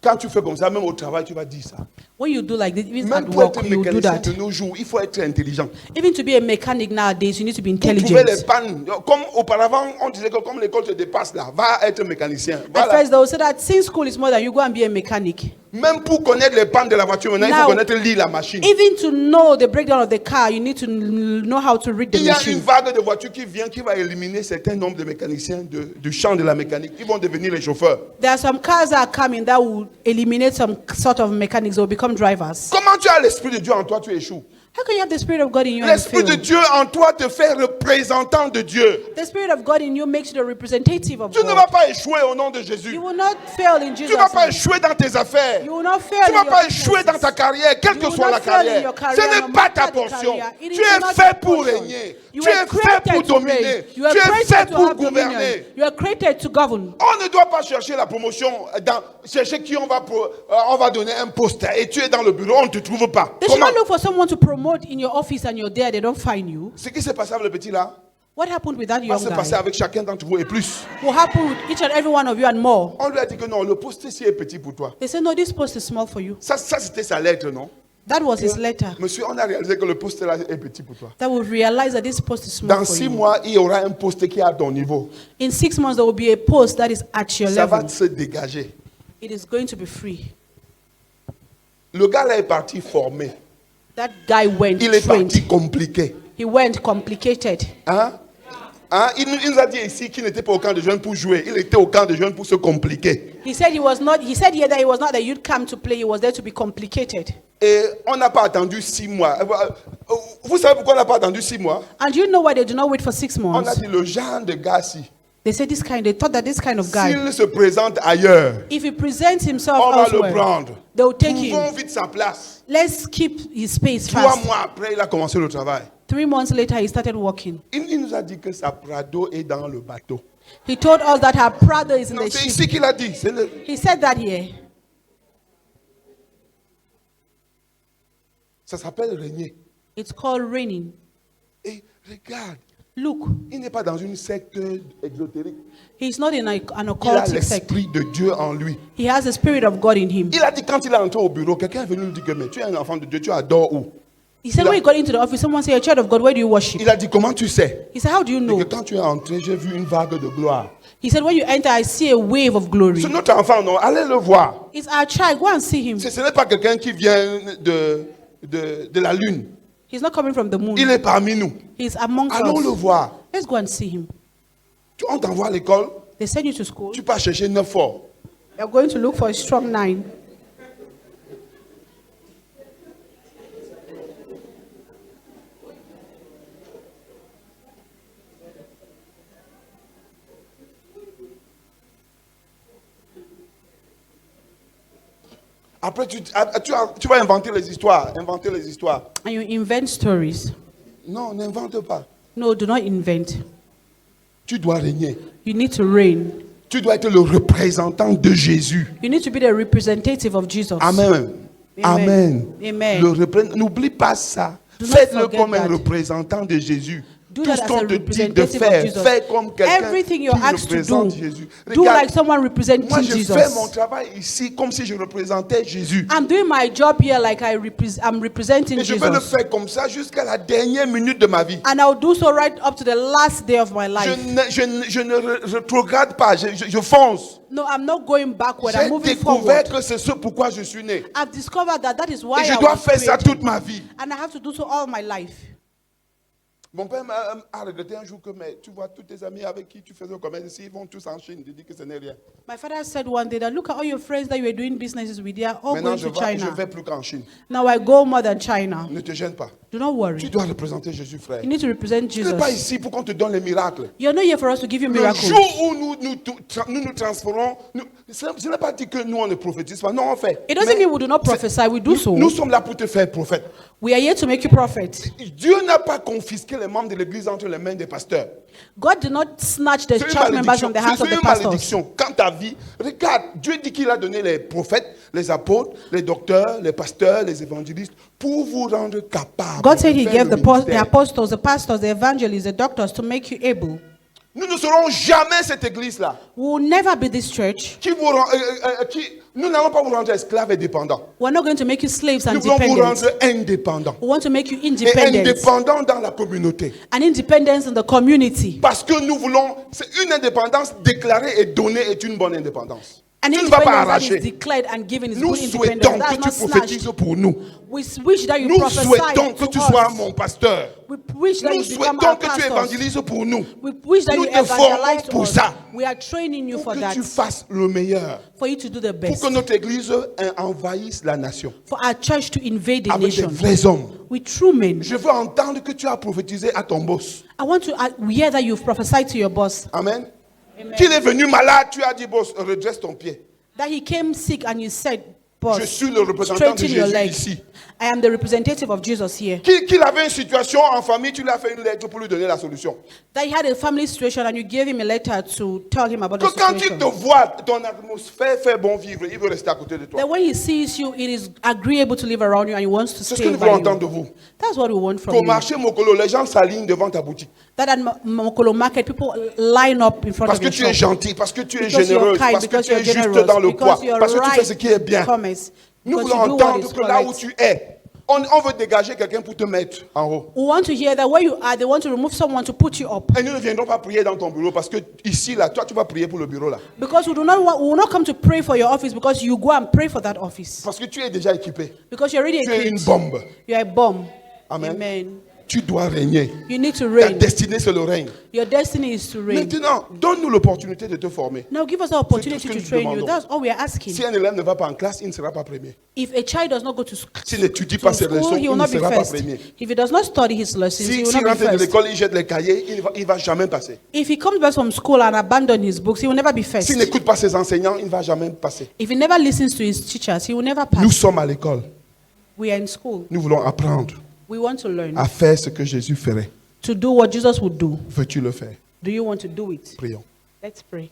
Quand tu fais comme ça, même au travail, tu vas dire ça. When you do like this, even Même at pour work, être you do mécanicien that. de nos jours, il faut être intelligent. Even to be a mechanic nowadays, you need to be Pour trouver les intelligent. pannes, comme auparavant, on disait que comme l'école te dépasse là, va être mécanicien. At Voilà. first, they will say that since school is more than you go and be a mechanic. Même pour connaître les pannes de la voiture, maintenant, il Now, faut connaître lire la machine. Even to know the breakdown of the car, you need to know how to read the Il y a une machine. vague de voitures qui vient, qui va éliminer certains nombres de mécaniciens du champ de la mécanique. Ils vont devenir les chauffeurs. There are some cars that are coming that will eliminate some sort of mechanics or become drivers. Comment tu as l'esprit de Dieu en toi, tu échoues. How can you have the Spirit of God in you and L'esprit de fail? Dieu en toi te fait représentant de Dieu. The Spirit of God in you makes you the representative of Tu ne God. vas pas échouer au nom de Jésus. You will not fail in Tu Jesus' ne vas pas name. échouer dans tes affaires. You will not fail Tu ne in vas your pas échouer dans businesses. ta carrière, quelle You que will soit not la fail in carrière. your career, Ce no n'est pas matter ta the portion. career. It is Tu es not fait your pour portion. régner. You Tu were es fait created pour to reign. dominer. You were Tu es created fait to pour have dominion. gouverner. You are created to govern. On ne doit pas chercher la promotion, chercher qui on va donner un poste et tu es dans le bureau, on ne te trouve pas. They should Comment? not look for someone to promote in your office and you're there, they don't find you. Ce qui s'est passé avec le petit là What happened with that va young se passer guy? avec chacun d'entre vous et plus. Will happen with each and every one of you and more. On lui a dit que non, le poste ici est petit pour toi. They say, no, this post is small for you. Ça c'était sa lettre, non? That was his letter. Monsieur, on a réalisé que le poste là est petit pour toi. That will realize that this post is small Dans for 6 you. mois, il y aura un poste qui est à ton niveau. In 6 months, there will be a post that is at your Ça va level. se dégager. It is going to be free. Le gars là est parti formé. That guy went Il est trained. parti compliqué. He went complicated. Hein? Hein? Il nous a dit ici qu'il n'était pas au camp de jeunes pour jouer. Il était au camp de jeunes pour se compliquer. He said he said here that he was not that you'd come to play, he was there to be complicated. Et on n'a pas attendu 6 mois. Vous savez pourquoi on n'a pas attendu 6 mois? And you know why they do not wait for 6 On a months? dit le genre de gars-ci, They thought that this kind of guy, s'il se présente ailleurs, if he presents himself on va le elsewhere, prendre. they will take Trouvons him. vite sa place. Let's keep his space 3 fast. mois après, il a commencé le travail. 3 months later, he started walking. Il nous a dit que sa Prado est dans le bateau. He told us that her brother is in Non, the c'est ship. ici qu'il a dit. He said that here. Ça s'appelle régner. It's called raining. Et regarde, Look, il n'est pas dans une secte exotérique. he's not in an Il a occultic sect. l'esprit de Dieu en lui. He has the Spirit of God in him. Il a dit quand il est entré au bureau, quelqu'un est venu lui dire que mais tu es un enfant de Dieu, tu adores où? He said when he got into the office, someone said, "A child of God, where do you worship?" Il a dit comment tu sais? He said, "How do you Et know?" que quand tu es entré, j'ai vu une vague de gloire. He said, "When you enter, I see a wave of glory." C'est notre enfant, non? Allez le voir. It's our child. Go and see him. Ce n'est pas quelqu'un qui vient de la lune. He's not coming from the moon. Il est parmi nous. He's amongst Allons le us. voir. Let's go and see him. On t'envoie à l'école, They send you to school. tu pars chercher 9 forts. You're going to look for a strong 9. Après, tu vas inventer les histoires. Inventer les histoires. And you invent stories. Non, n'invente pas. No, do not invent. Tu dois régner. You need to reign. Tu dois être le représentant de Jésus. You need to be the representative of Jesus. Amen. Amen. Amen. N'oublie pas ça. Do not Faites-le forget comme un that. représentant de Jésus. Do Tout that ce as qu'on a te dit de representative of faire, Jesus. fais comme quelqu'un Everything qui you're asked to représente do, Jésus. do Regarde, like someone representing moi je Jesus. fais mon travail ici comme si je représentais Jésus. I'm doing my job here like I'm representing Et je vais le Jesus. faire comme ça jusqu'à la dernière minute de ma vie. And I'll do so right up to the last day of my life. Je ne rétrograde pas, je fonce. No, I'm not going backward. J'ai I'm moving découvert forward. que c'est ce pourquoi je suis né. I've discovered that is why Et je I dois was faire ça created. toute ma vie. And I have to do so all my life. Mon père a regretté un jour que tu vois tous tes amis avec qui tu faisais le commerce ici, ils vont tous en Chine. Il dit que ce n'est rien. My father said one day that look at all your friends that you were doing businesses with, they are all Maintenant, going to China. je vais plus qu'en Chine. Now I go more than China. Ne te gêne pas. Do not Tu worry. dois représenter Jésus, frère. You need to represent Tu n'es pas Jesus. ici pour qu'on te donne les miracles. You're not here for us to give you Le miracles. jour où nous transformons, ce n'est pas dit que nous on ne prophétise pas, non on fait. It doesn't Mais mean we do not prophesy, we do so. nous sommes là pour te faire prophète. We are here to make you prophet. Dieu n'a pas confisqué les membres de l'église entre les mains des pasteurs. God did not snatch the C'est une church members from the hands C'est of the une pastors. malédiction. Quand ta vie, regarde, Dieu dit qu'il a donné les prophètes, les apôtres, les docteurs, les pasteurs, les évangélistes, pour vous rendre capables. God said He de faire gave le the ministère. apostles, the pastors, the evangelists, the doctors to make you able. Nous ne serons jamais cette église-là. We will never be this church. Nous n'allons pas vous rendre esclaves et dépendants. We're not going to make you slaves and Nous voulons vous dependents. rendre indépendants. We want to make you Et independent. indépendants dans la communauté. An independence in the community. Parce que nous voulons, c'est une indépendance déclarée et donnée est une bonne indépendance. An Tu ne vas pas independence that is arracher. declared and given is Nous good souhaitons independence. que tu That's not prophétises snatched. pour nous. We wish that you Nous prophesy souhaitons que to tu sois us. mon pasteur. We wish that Nous you become souhaitons our que tu pastors. évangélises pour nous. We wish that Nous you te formons evangelize to pour us. ça. We are training you Pour for que that. tu fasses le meilleur. For you to do the Pour best. que notre église envahisse la nation. For our church to invade the Avec des nation. vrais hommes. With true men. Je veux entendre que tu as prophétisé à ton boss. I want to hear that you've prophesied to your boss. Amen. Amen. Qu'il est venu malade, tu as dit, boss, redresse ton pied. That he came sick and you said, boss, Je suis le représentant de straighten your Jésus leg. ici. I am the representative of Jesus here. Qu'il avait une situation en famille, tu lui as fait une lettre pour lui donner la solution. That he had a family situation and you gave him a letter to tell him about the Que quand il te situation. voit, ton atmosphère fait bon vivre, il veut rester à côté de toi. That when he sees you, it is agreeable to live around you and he wants to C'est ce stay que nous by voulons you. entendre de vous. That's what we want from Qu'au you. marché Mokolo, les gens s'alignent devant ta boutique. That at Mokolo Market, people line up in front Parce of que your tu es shop. gentil, parce que tu es Because you're généreuse, kind, parce que because tu es you're juste generous, dans le poids, because you're parce que tu fais right ce qui est bien. commerce, Nous because voulons you do what entendre is que là où correct. tu es, on veut dégager quelqu'un pour te mettre en haut. We want to hear that where you are, they want to remove someone to put you up. Et nous ne viendrons pas prier dans ton bureau parce que ici, là, toi, tu vas prier pour le bureau là. Because we will not come to pray for your office because you go and pray for that office. Parce que tu es déjà équipé. Because you're already Tu es une equipped. bombe. You're a bomb. Amen. Amen. Tu dois régner. You need to Ta reign. destinée, c'est le règne. Your destiny is to reign. Maintenant, donne-nous l'opportunité de te former. Now give us the opportunity C'est tout ce to que nous train you. demandons. That's all we are asking. Si un élève ne va pas en classe, il ne sera pas premier. If a child does not go to S'il n'étudie pas ses leçons, school, he il will ne not be sera pas first. premier. If he does not study his lessons, he will S'il not be rentre de first. l'école, il jette les cahiers, il ne va jamais passer. If he comes back from school and abandons his books, he will never be first. S'il n'écoute pas ses enseignants, il ne va jamais passer. If he never listens to his teachers, he will never Nous pass. sommes à l'école. We are in school. Nous voulons apprendre We want to learn à faire ce que Jésus ferait. to do what Jesus would do. Veux-tu le faire? Do you want to do it? Prions. Let's pray.